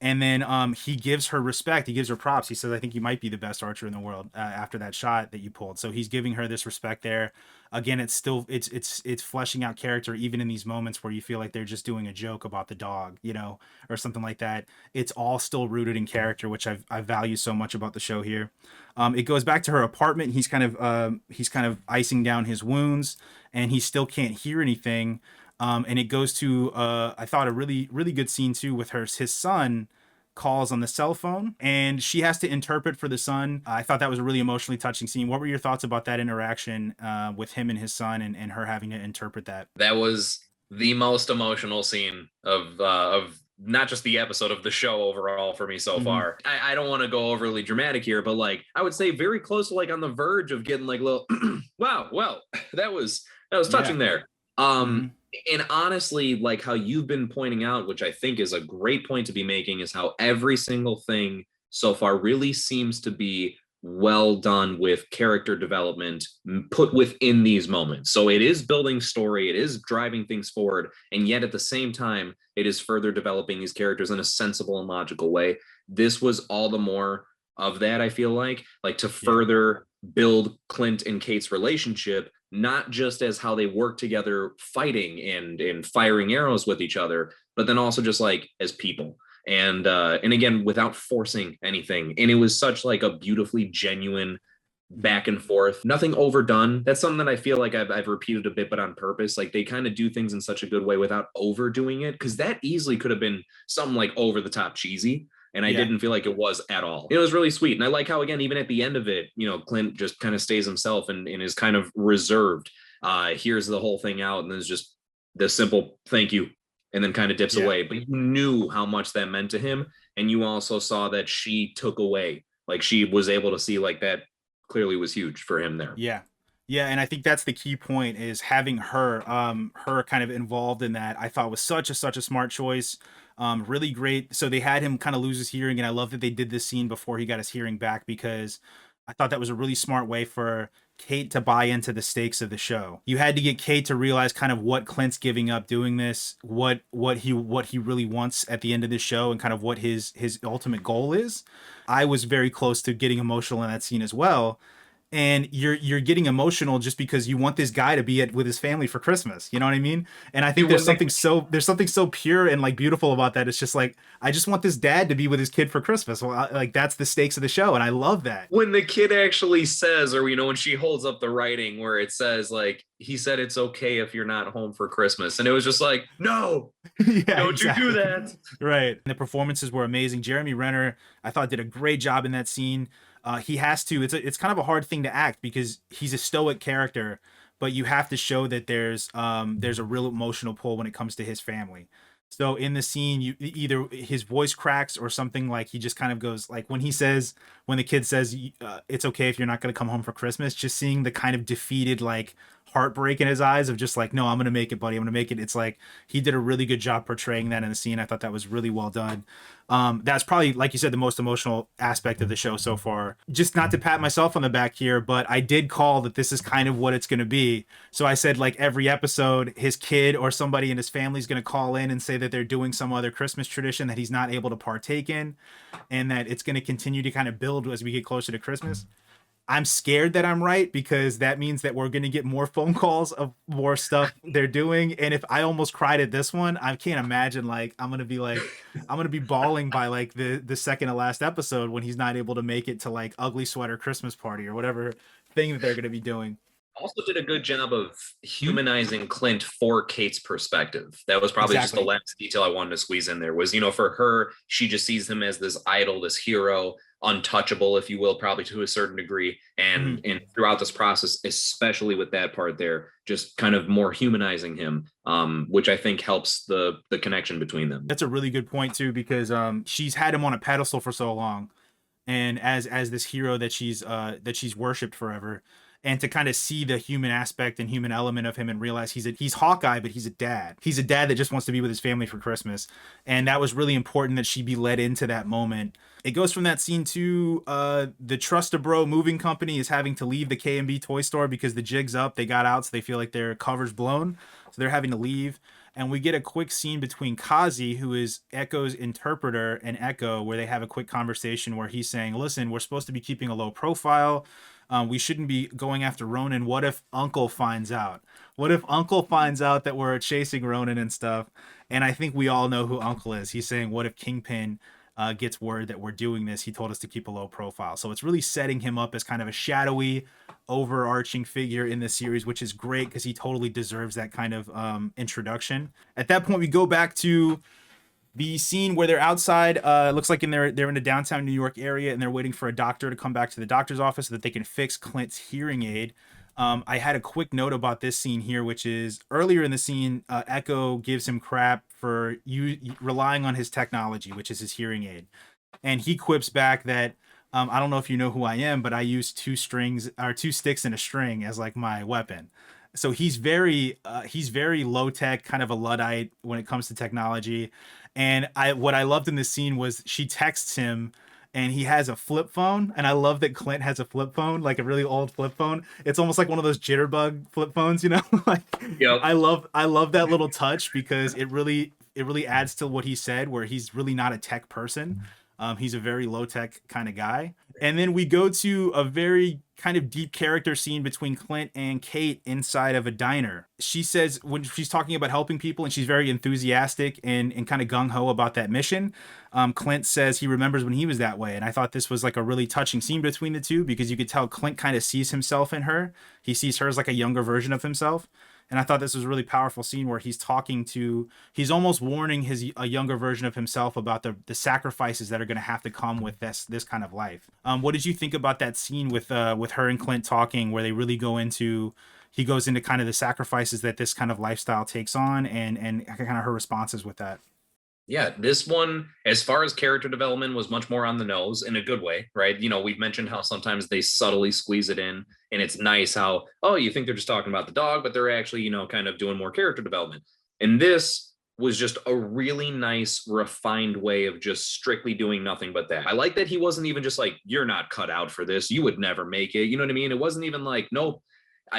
And then he gives her respect. He gives her props. He says, I think you might be the best archer in the world after that shot that you pulled. So he's giving her this respect there. Again, it's still it's fleshing out character even in these moments where you feel like they're just doing a joke about the dog, you know, or something like that. It's all still rooted in character, which I value so much about the show here. It goes back to her apartment. He's kind of icing down his wounds, and he still can't hear anything. And it goes to I thought a really really good scene too with his son calls on the cell phone, and she has to interpret for the son. I thought that was a really emotionally touching scene. What were your thoughts about that interaction with him and his son, and her having to interpret that? That was the most emotional scene of not just the episode, of the show overall for me so far. I don't want to go overly dramatic here, but like I would say very close to like on the verge of getting like a little wow, well, that was touching there. And honestly, like how you've been pointing out, which I think is a great point to be making, is how every single thing so far really seems to be well done with character development put within these moments. So it is building story, it is driving things forward, and yet at the same time, it is further developing these characters in a sensible and logical way. This was all the more of that, I feel like to further build Clint and Kate's relationship, not just as how they work together fighting and firing arrows with each other, but then also just like as people. And again, without forcing anything. And it was such like a beautifully genuine back and forth, nothing overdone. That's something that I feel like I've repeated a bit, but on purpose. Like they kind of do things in such a good way without overdoing it, because that easily could have been something like over the top cheesy. And I didn't feel like it was at all. It was really sweet. And I like how, again, even at the end of it, you know, Clint just kind of stays himself and is kind of reserved. Hears the whole thing out and there's just the simple thank you, and then kind of dips away. But you knew how much that meant to him. And you also saw that she took away, like she was able to see like that clearly was huge for him there. Yeah. Yeah, and I think that's the key point, is having her kind of involved in that. I thought was such a smart choice. Really great. So they had him kind of lose his hearing, and I love that they did this scene before he got his hearing back, because I thought that was a really smart way for Kate to buy into the stakes of the show. You had to get Kate to realize kind of what Clint's giving up doing this, what he really wants at the end of this show, and kind of what his ultimate goal is. I was very close to getting emotional in that scene as well. And you're getting emotional just because you want this guy to be with his family for Christmas. You know what I mean? And I think there's something so pure and like beautiful about that. It's just like, I just want this dad to be with his kid for Christmas. Well, like that's the stakes of the show, and I love that. When the kid actually says, or you know, when she holds up the writing where it says like, he said it's okay if you're not home for Christmas, and it was just like, no, don't you do that. Right. And the performances were amazing. Jeremy Renner, I thought, did a great job in that scene. He has to. It's kind of a hard thing to act because he's a stoic character, but you have to show that there's a real emotional pull when it comes to his family. So in the scene, you either his voice cracks or something, like he just kind of goes like when the kid says it's okay if you're not going to come home for Christmas, just seeing the kind of defeated like heartbreak in his eyes of just like, no, I'm going to make it, buddy. I'm going to make it. It's like he did a really good job portraying that in the scene. I thought that was really well done. That's probably, like you said, the most emotional aspect of the show so far. Just not to pat myself on the back here, but I did call that this is kind of what it's going to be. So I said, like, every episode, his kid or somebody in his family is going to call in and say that they're doing some other Christmas tradition that he's not able to partake in, and that it's going to continue to kind of build as we get closer to Christmas. I'm scared that I'm right, because that means that we're going to get more phone calls of more stuff they're doing. And if I almost cried at this one, I can't imagine I'm going to be bawling by like the second to last episode when he's not able to make it to like Ugly Sweater Christmas Party or whatever thing that they're going to be doing. Also did a good job of humanizing Clint for Kate's perspective. That was probably just the last detail I wanted to squeeze in there was, you know, for her, she just sees him as this idol, this hero, untouchable, if you will, probably to a certain degree. And throughout this process, especially with that part there, just kind of more humanizing him, which I think helps the connection between them. That's a really good point too, because she's had him on a pedestal for so long, and as this hero that she's worshipped forever. And to kind of see the human aspect and human element of him and realize he's Hawkeye, but he's a dad. He's a dad that just wants to be with his family for Christmas. And that was really important that she be led into that moment. It goes from that scene to the Trust a Bro moving company is having to leave the K&B toy store because the jig's up. They got out, so they feel like their cover's blown. So they're having to leave. And we get a quick scene between Kazi, who is Echo's interpreter, and Echo, where they have a quick conversation where he's saying, listen, we're supposed to be keeping a low profile. We shouldn't be going after Ronin. What if Uncle finds out? What if Uncle finds out that we're chasing Ronin and stuff? And I think we all know who Uncle is. He's saying, what if Kingpin gets word that we're doing this? He told us to keep a low profile. So it's really setting him up as kind of a shadowy, overarching figure in this series, which is great because he totally deserves that kind of introduction. At that point, we go back to the scene where they're outside. It looks like they're in the downtown New York area, and they're waiting for a doctor to come back to the doctor's office so that they can fix Clint's hearing aid. I had a quick note about this scene here, which is earlier in the scene, Echo gives him crap for relying on his technology, which is his hearing aid. And he quips back that, I don't know if you know who I am, but I use two sticks and a string as like my weapon. So he's very low tech, kind of a Luddite when it comes to technology. And what I loved in this scene was she texts him, and he has a flip phone. And I love that Clint has a flip phone, like a really old flip phone. It's almost like one of those jitterbug flip phones, you know? Like, yep. I love that little touch because it really adds to what he said, where he's really not a tech person. He's a very low tech kind of guy. And then we go to a very kind of deep character scene between Clint and Kate inside of a diner. She says, when she's talking about helping people, and she's very enthusiastic and kind of gung-ho about that mission, Clint says he remembers when he was that way. And I thought this was like a really touching scene between the two, because you could tell Clint kind of sees himself in her. He sees her as like a younger version of himself. And I thought this was a really powerful scene where he's almost warning a younger version of himself about the sacrifices that are going to have to come with this kind of life. What did you think about that scene with her and Clint talking, where they really he goes into kind of the sacrifices that this kind of lifestyle takes on, and kind of her responses with that? Yeah, this one, as far as character development, was much more on the nose in a good way, right? You know, we've mentioned how sometimes they subtly squeeze it in, and it's nice how, oh, you think they're just talking about the dog, but they're actually, you know, kind of doing more character development. And this was just a really nice, refined way of just strictly doing nothing but that. I like that he wasn't even just like, you're not cut out for this, you would never make it. You know what I mean? It wasn't even like, nope.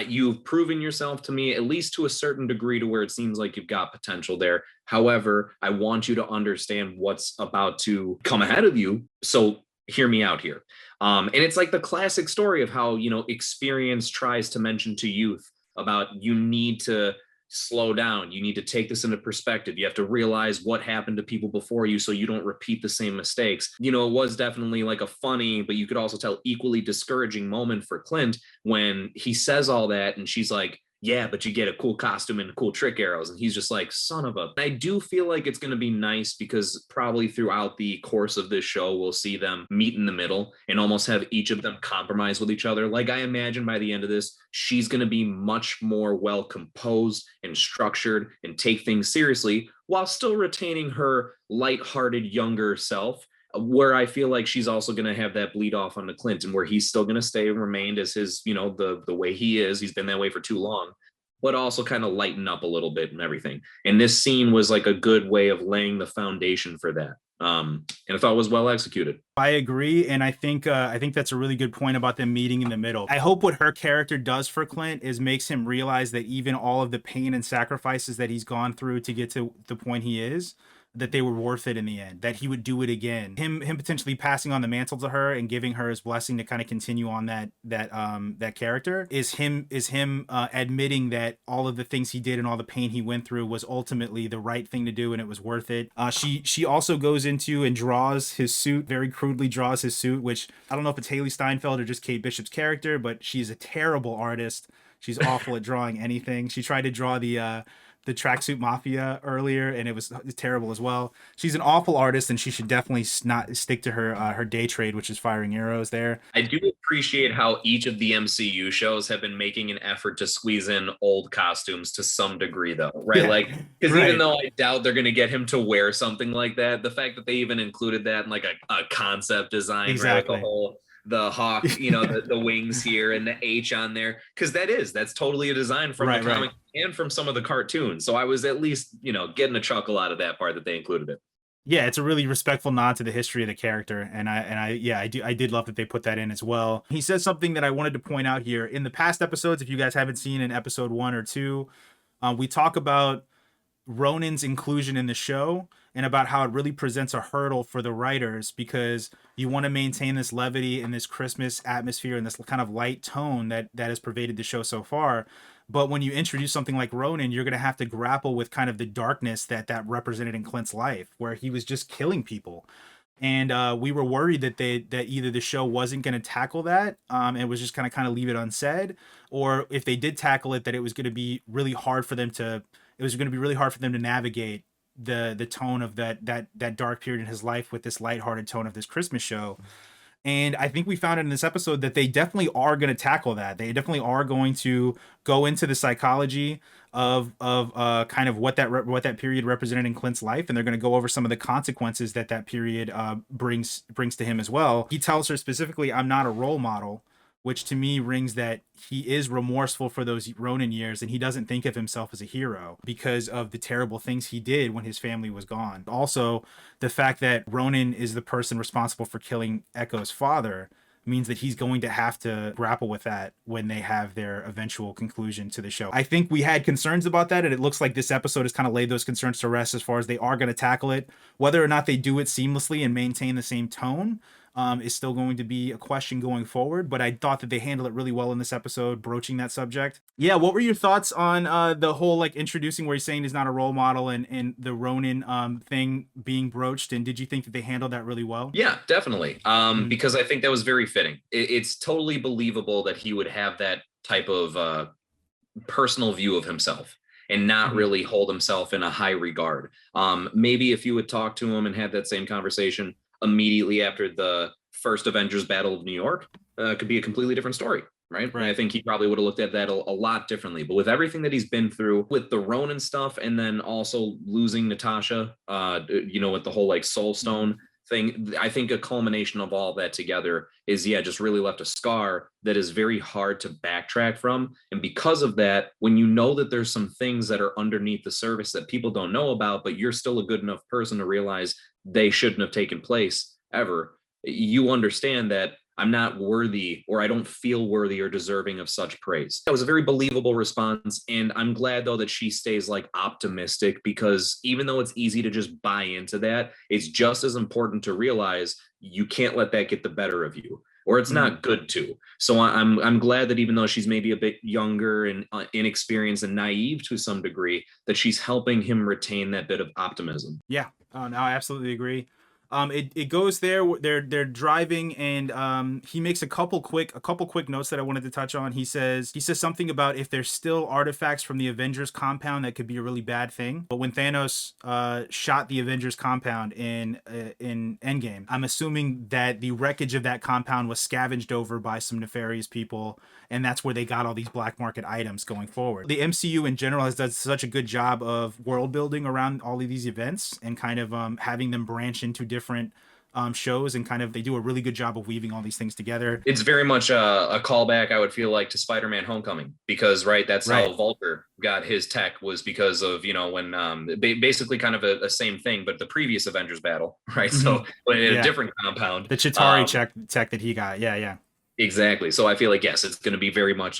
You've proven yourself to me, at least to a certain degree, to where it seems like you've got potential there. However, I want you to understand what's about to come ahead of you. So hear me out here. And it's like the classic story of how, you know, experience tries to mention to youth about you need to slow down. You need to take this into perspective. You have to realize what happened to people before you so you don't repeat the same mistakes. You know, it was definitely like a funny, but you could also tell equally discouraging moment for Clint when he says all that and she's like, yeah, but you get a cool costume and cool trick arrows. And he's just like, son of a... I do feel like it's going to be nice because probably throughout the course of this show, we'll see them meet in the middle and almost have each of them compromise with each other. Like I imagine by the end of this, she's going to be much more well composed and structured and take things seriously while still retaining her lighthearted younger self, where I feel like she's also going to have that bleed off onto Clinton, where he's still going to stay and remain as his, you know, the way he is. He's been that way for too long, but also kind of lighten up a little bit and everything. And this scene was like a good way of laying the foundation for that. And I thought it was well executed. I agree. And I think that's a really good point about them meeting in the middle. I hope what her character does for Clint is makes him realize that even all of the pain and sacrifices that he's gone through to get to the point he is, that they were worth it in the end, that he would do it again. Him potentially passing on the mantle to her and giving her his blessing to kind of continue on that character is him admitting that all of the things he did and all the pain he went through was ultimately the right thing to do and it was worth it. She also goes into and draws his suit, very crudely draws his suit, which I don't know if it's Haley Steinfeld or just Kate Bishop's character, but she's a terrible artist. She's awful at drawing anything. She tried to draw the Tracksuit Mafia earlier, and it was terrible as well. She's an awful artist, and she should definitely not stick to her day trade, which is firing arrows there. I do appreciate how each of the MCU shows have been making an effort to squeeze in old costumes to some degree, though, right? Yeah, like, because even though I doubt they're going to get him to wear something like that, the fact that they even included that in like a concept design, exactly. Right? Like the hawk, you know, the wings here and the H on there, because that's totally a design from the comic and from some of the cartoons. So I was at least, you know, getting a chuckle out of that part that they included it. Yeah, it's a really respectful nod to the history of the character, and I did love that they put that in as well. He says something that I wanted to point out here. In the past episodes, if you guys haven't seen in episode 1 or 2, we talk about Ronan's inclusion in the show and about how it really presents a hurdle for the writers because you want to maintain this levity and this Christmas atmosphere and this kind of light tone that has pervaded the show so far. But when you introduce something like Ronan, you're going to have to grapple with kind of the darkness that represented in Clint's life, where he was just killing people. And we were worried that that either the show wasn't going to tackle that, and was just kind of leave it unsaid, or if they did tackle it, that it was going to be really hard for them to navigate the tone of that dark period in his life with this lighthearted tone of this Christmas show. And I think we found in this episode that they definitely are going to tackle that. They definitely are going to go into the psychology of kind of what that period represented in Clint's life, and they're going to go over some of the consequences that period brings to him as well. He tells her specifically, "I'm not a role model," which to me rings that he is remorseful for those Ronin years, and he doesn't think of himself as a hero because of the terrible things he did when his family was gone. Also, the fact that Ronin is the person responsible for killing Echo's father means that he's going to have to grapple with that when they have their eventual conclusion to the show. I think we had concerns about that, and it looks like this episode has kind of laid those concerns to rest as far as they are going to tackle it. Whether or not they do it seamlessly and maintain the same tone is still going to be a question going forward, but I thought that they handled it really well in this episode, broaching that subject. Yeah, what were your thoughts on the whole introducing where he's saying he's not a role model and the Ronin thing being broached, and did you think that they handled that really well? Yeah, definitely. Because I think that was very fitting. It's totally believable that he would have that type of personal view of himself and not really hold himself in a high regard. Maybe if you would talk to him and had that same conversation immediately after the first Avengers Battle of New York, could be a completely different story, right? And I think he probably would have looked at that a lot differently. But with everything that he's been through with the Ronin stuff, and then also losing Natasha, with the whole Soul Stone thing, I think a culmination of all that together is, just really left a scar that is very hard to backtrack from. And because of that, when you know that there's some things that are underneath the surface that people don't know about, but you're still a good enough person to realize they shouldn't have taken place ever, you understand that I'm not worthy, or I don't feel worthy or deserving of such praise. That was a very believable response. And I'm glad though that she stays optimistic, because even though it's easy to just buy into that, it's just as important to realize you can't let that get the better of you, or it's not good to. So I'm glad that even though she's maybe a bit younger and inexperienced and naive to some degree, that she's helping him retain that bit of optimism. Yeah, no, I absolutely agree. It goes there. They're driving, and he makes a couple quick notes that I wanted to touch on. He says something about if there's still artifacts from the Avengers compound, that could be a really bad thing. But when Thanos shot the Avengers compound in Endgame, I'm assuming that the wreckage of that compound was scavenged over by some nefarious people, and that's where they got all these black market items going forward. The MCU in general has done such a good job of world building around all of these events and kind of having them branch into different shows, and kind of they do a really good job of weaving all these things together. It's very much a callback, I would feel to Spider-Man Homecoming, because that's how Vulture got his tech, was because of when basically kind of a same thing, but the previous Avengers battle, right? So in a different compound, the Chitauri tech that he got. Exactly. So I feel yes, it's going to be very much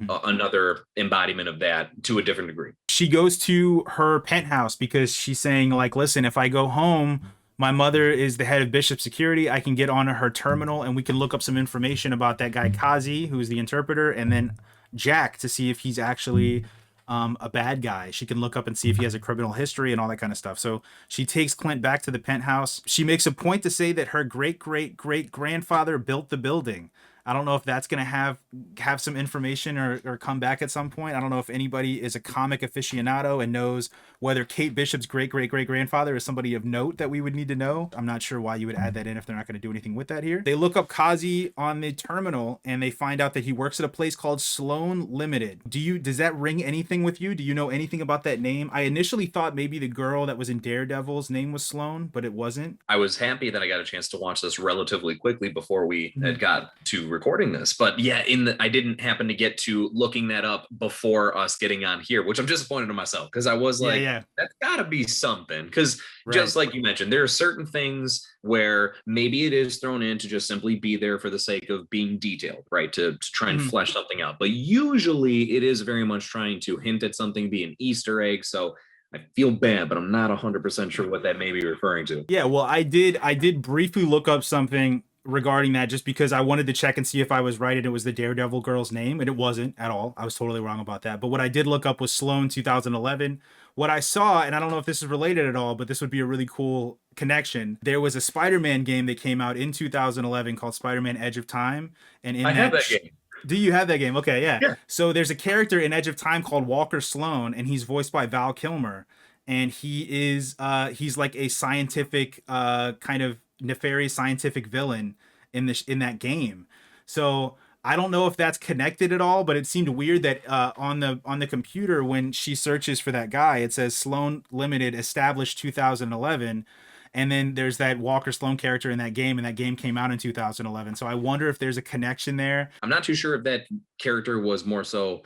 another embodiment of that to a different degree. She goes to her penthouse because she's saying listen, if I go home, my mother is the head of Bishop Security. I can get onto her terminal and we can look up some information about that guy Kazi, who's the interpreter, and then Jack, to see if he's actually a bad guy. She can look up and see if he has a criminal history and all that kind of stuff. So she takes Clint back to the penthouse. She makes a point to say that her great-great-great-grandfather built the building. I don't know if that's going to have some information or come back at some point. I don't know if anybody is a comic aficionado and knows whether Kate Bishop's great-great-great-grandfather is somebody of note that we would need to know. I'm not sure why you would add that in if they're not going to do anything with that here. They look up Kazi on the terminal and they find out that he works at a place called Sloan Limited. Does that ring anything with you? Do you know anything about that name? I initially thought maybe the girl that was in Daredevil's name was Sloan, but it wasn't. I was happy that I got a chance to watch this relatively quickly before we had got to recording this, but I didn't happen to get to looking that up before us getting on here, which I'm disappointed in myself, because I was that's gotta be something, because just like you mentioned, there are certain things where maybe it is thrown in to just simply be there for the sake of being detailed, right, to try and flesh something out, but usually it is very much trying to hint at something, be an Easter egg. So I feel bad, but I'm not 100% sure what that may be referring to. Yeah, well, I did briefly look up something regarding that just because I wanted to check and see if I was right and it was the Daredevil girl's name, and it wasn't at all. I was totally wrong about that. But what I did look up was Sloan 2011. What I saw, and I don't know if this is related at all, but this would be a really cool connection. There was a Spider-Man game that came out in 2011 called Spider-Man Edge of Time, and in I have that game. do you have that game? Okay, yeah. Yeah. So there's a character in Edge of Time called Walker Sloan, and he's voiced by Val Kilmer, and he's like a scientific kind of nefarious scientific villain in that game. So I don't know if that's connected at all, but it seemed weird that on the computer when she searches for that guy, it says Sloan Limited established 2011, and then there's that Walker Sloan character in that game, and that game came out in 2011. So I wonder if there's a connection there. I'm not too sure if that character was more so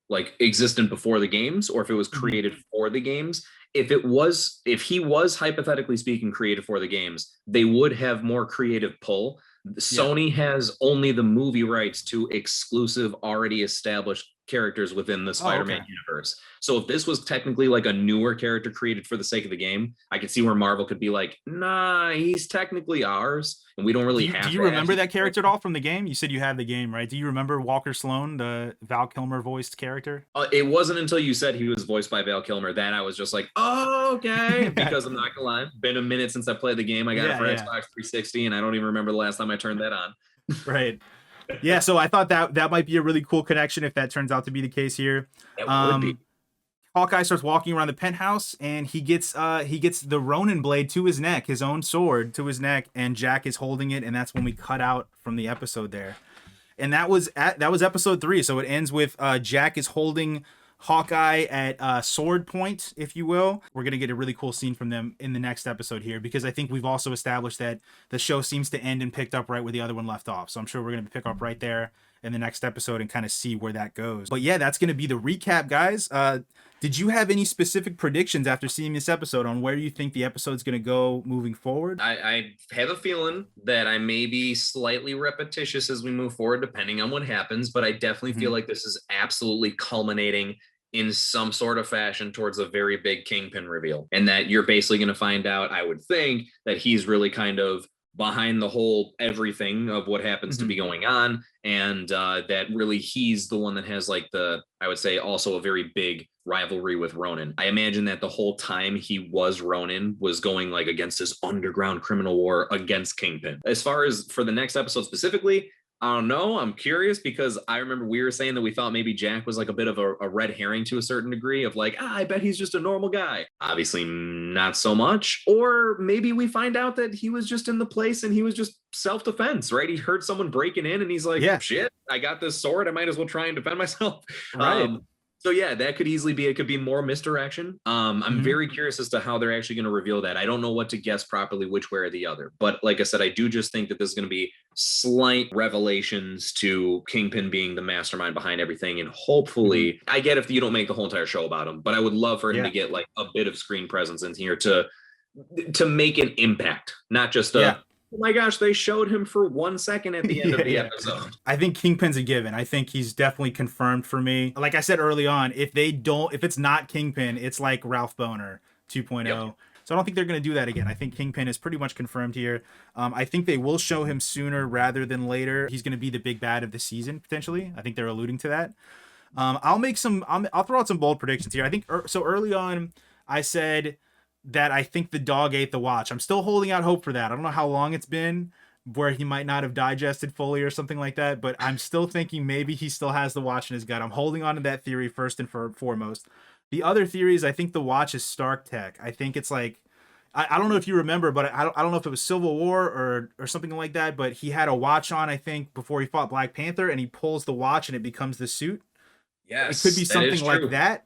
like existent before the games or if it was created for the games. If he was hypothetically speaking created for the games, they would have more creative pull. Sony has only the movie rights to exclusive already established characters within the Spider-Man universe. So if this was technically like a newer character created for the sake of the game, I could see where Marvel could be like, nah, he's technically ours and we don't really have Do you remember that character at all from the game? You said you had the game, right? Do you remember Walker Sloan, the Val Kilmer voiced character? It wasn't until you said he was voiced by Val Kilmer that I was just like, oh, okay. Because I'm not gonna lie, been a minute since I played the game. I got it for Xbox 360 and I don't even remember the last time I turned that on. Right. Yeah, so I thought that might be a really cool connection if that turns out to be the case here. That would be. Hawkeye starts walking around the penthouse and he gets the Ronin blade to his neck, his own sword to his neck, and Jack is holding it, and that's when we cut out from the episode there. And that was episode 3, so it ends with Jack is holding Hawkeye at sword point, if you will. We're going to get a really cool scene from them in the next episode here, because I think we've also established that the show seems to end and picked up right where the other one left off. So I'm sure we're going to pick up right there in the next episode and kind of see where that goes. But yeah, that's going to be the recap, guys. Did you have any specific predictions after seeing this episode on where you think the episode's going to go moving forward? I have a feeling that I may be slightly repetitious as we move forward, depending on what happens, but I definitely feel like this is absolutely culminating in some sort of fashion towards a very big Kingpin reveal. And that you're basically going to find out, I would think, that he's really kind of behind the whole everything of what happens to be going on. And that really he's the one that has like I would say also a very big rivalry with Ronin. I imagine that the whole time he was Ronin was going like against this underground criminal war against Kingpin. As far as for the next episode specifically, I don't know. I'm curious because I remember we were saying that we thought maybe Jack was like a bit of a red herring to a certain degree of like, I bet he's just a normal guy. Obviously not so much. Or maybe we find out that he was just in the place and he was just self-defense, right? He heard someone breaking in and he's like, shit, I got this sword. I might as well try and defend myself. Right. So yeah, that could easily be, it could be more misdirection. I'm very curious as to how they're actually going to reveal that. I don't know what to guess properly which way or the other. But like I said, I do just think that there's going to be slight revelations to Kingpin being the mastermind behind everything. And hopefully, I get if you don't make the whole entire show about him, but I would love for him to get like a bit of screen presence in here to make an impact, not just oh my gosh, they showed him for 1 second at the end of the episode. I think Kingpin's a given. I think he's definitely confirmed for me. Like I said early on, if it's not Kingpin, it's like Ralph Boner 2.0. Yep. So I don't think they're going to do that again. I think Kingpin is pretty much confirmed here. I think they will show him sooner rather than later. He's going to be the big bad of the season, potentially. I think they're alluding to that. I'll throw out some bold predictions here. I think so early on, I said that I think the dog ate the watch. I'm still holding out hope for that. I don't know how long it's been where he might not have digested fully or something like that, but I'm still thinking maybe he still has the watch in his gut. I'm holding on to that theory first and foremost. The other theory is I think the watch is Stark tech. I think it's like, I don't know if you remember, but I don't know if it was Civil War or something like that, but he had a watch on, I think, before he fought Black Panther, and he pulls the watch and it becomes the suit. Yes, it could be something like that.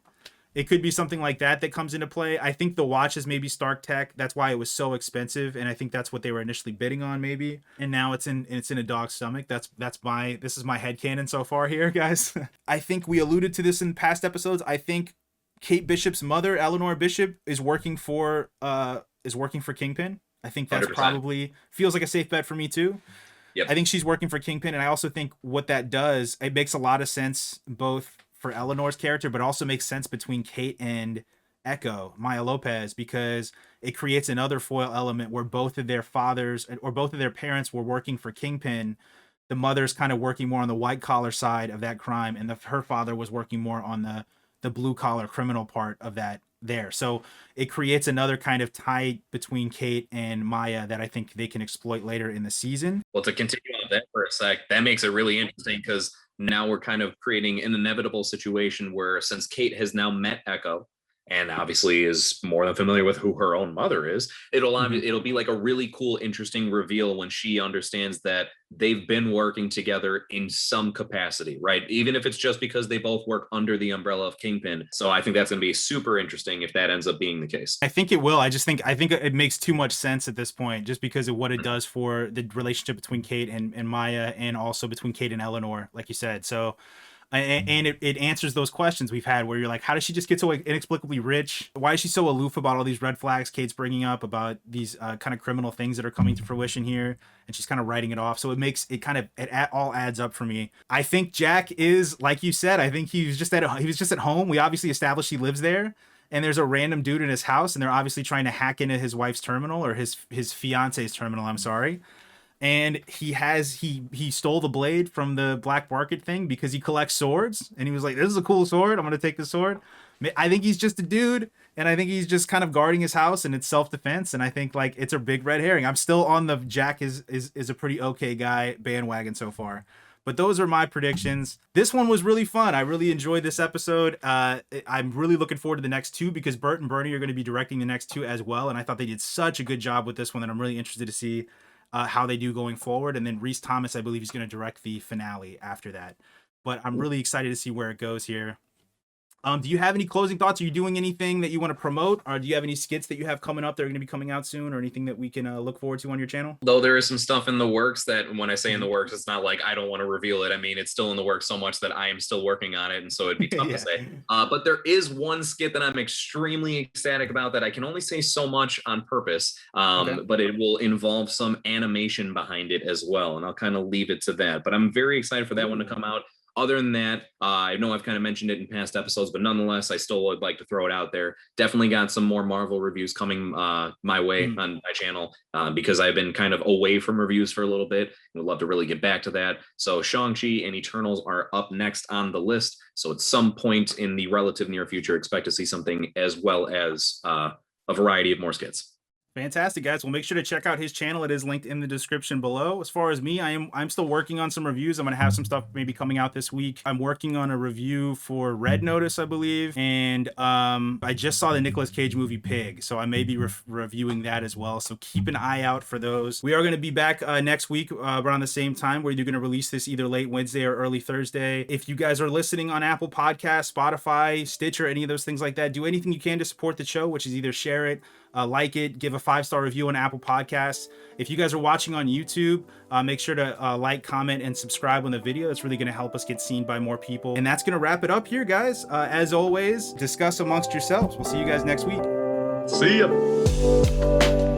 It could be something like that comes into play. I think the watch is maybe Stark tech. That's why it was so expensive, and I think that's what they were initially bidding on, maybe. And now it's in a dog's stomach. This is my headcanon so far here, guys. I think we alluded to this in past episodes. I think Kate Bishop's mother, Eleanor Bishop, is working for Kingpin. I think that's 100%. Probably feels like a safe bet for me too. Yep. I think she's working for Kingpin, and I also think what that does, it makes a lot of sense both for Eleanor's character, but also makes sense between Kate and Echo, Maya Lopez, because it creates another foil element where both of their fathers or both of their parents were working for Kingpin. The mother's kind of working more on the white collar side of that crime, and her father was working more on the blue collar criminal part of that there. So it creates another kind of tie between Kate and Maya that I think they can exploit later in the season. Well, to continue on that for a sec, that makes it really interesting because now we're kind of creating an inevitable situation where, since Kate has now met Echo and obviously is more than familiar with who her own mother is, it'll be like a really cool, interesting reveal when she understands that they've been working together in some capacity, right? Even if it's just because they both work under the umbrella of Kingpin. So I think that's going to be super interesting if that ends up being the case. I think it will. I think it makes too much sense at this point, just because of what it does for the relationship between Kate and Maya, and also between Kate and Eleanor, like you said. So, and it answers those questions we've had where you're like, how does she just get so inexplicably rich? Why is she so aloof about all these red flags Kate's bringing up about these kind of criminal things that are coming to fruition here? And she's kind of writing it off. So it all adds up for me. I think Jack is, like you said, I think he was just at home. We obviously established he lives there. And there's a random dude in his house, and they're obviously trying to hack into his wife's terminal, or his fiance's terminal, I'm sorry. And he stole the blade from the black market thing because he collects swords, and he was like, this is a cool sword, I'm gonna take the sword. I think he's just a dude, and I think he's just kind of guarding his house, and it's self-defense, and I think like it's a big red herring. I'm still on the Jack is a pretty okay guy bandwagon so far. But those are my predictions. This one was really fun. I really enjoyed this episode. I'm really looking forward to the next two, because Bert and Bernie are going to be directing the next two as well. And I thought they did such a good job with this one that I'm really interested to see how they do going forward. And then Reese Thomas, I believe, is going to direct the finale after that. But I'm really excited to see where it goes here. Do you have any closing thoughts? Are you doing anything that you want to promote? Or do you have any skits that you have coming up that are going to be coming out soon, or anything that we can look forward to on your channel? Though there is some stuff in the works that, when I say in the works, it's not like I don't want to reveal it. I mean, it's still in the works so much that I am still working on it. And so it'd be tough to say. But there is one skit that I'm extremely ecstatic about that I can only say so much on purpose. But it will involve some animation behind it as well. And I'll kind of leave it to that. But I'm very excited for that one to come out. Other than that, I know I've kind of mentioned it in past episodes, but nonetheless, I still would like to throw it out there. Definitely got some more Marvel reviews coming my way on my channel because I've been kind of away from reviews for a little bit. Would love to really get back to that. So Shang-Chi and Eternals are up next on the list. So at some point in the relative near future, expect to see something, as well as a variety of more skits. Fantastic, guys. Well, make sure to check out his channel. It is linked in the description below. As far as me, I'm still working on some reviews. I'm going to have some stuff maybe coming out this week. I'm working on a review for Red Notice, I believe. And I just saw the Nicolas Cage movie Pig, so I may be reviewing that as well. So keep an eye out for those. We are going to be back next week around the same time. We're either going to release this either late Wednesday or early Thursday. If you guys are listening on Apple Podcasts, Spotify, Stitcher, any of those things like that, do anything you can to support the show, which is either share it, like it, give a 5-star review on Apple Podcasts. If you guys are watching on YouTube, make sure to like, comment, and subscribe on the video. That's really going to help us get seen by more people. And that's going to wrap it up here, guys. As always, discuss amongst yourselves. We'll see you guys next week. See ya.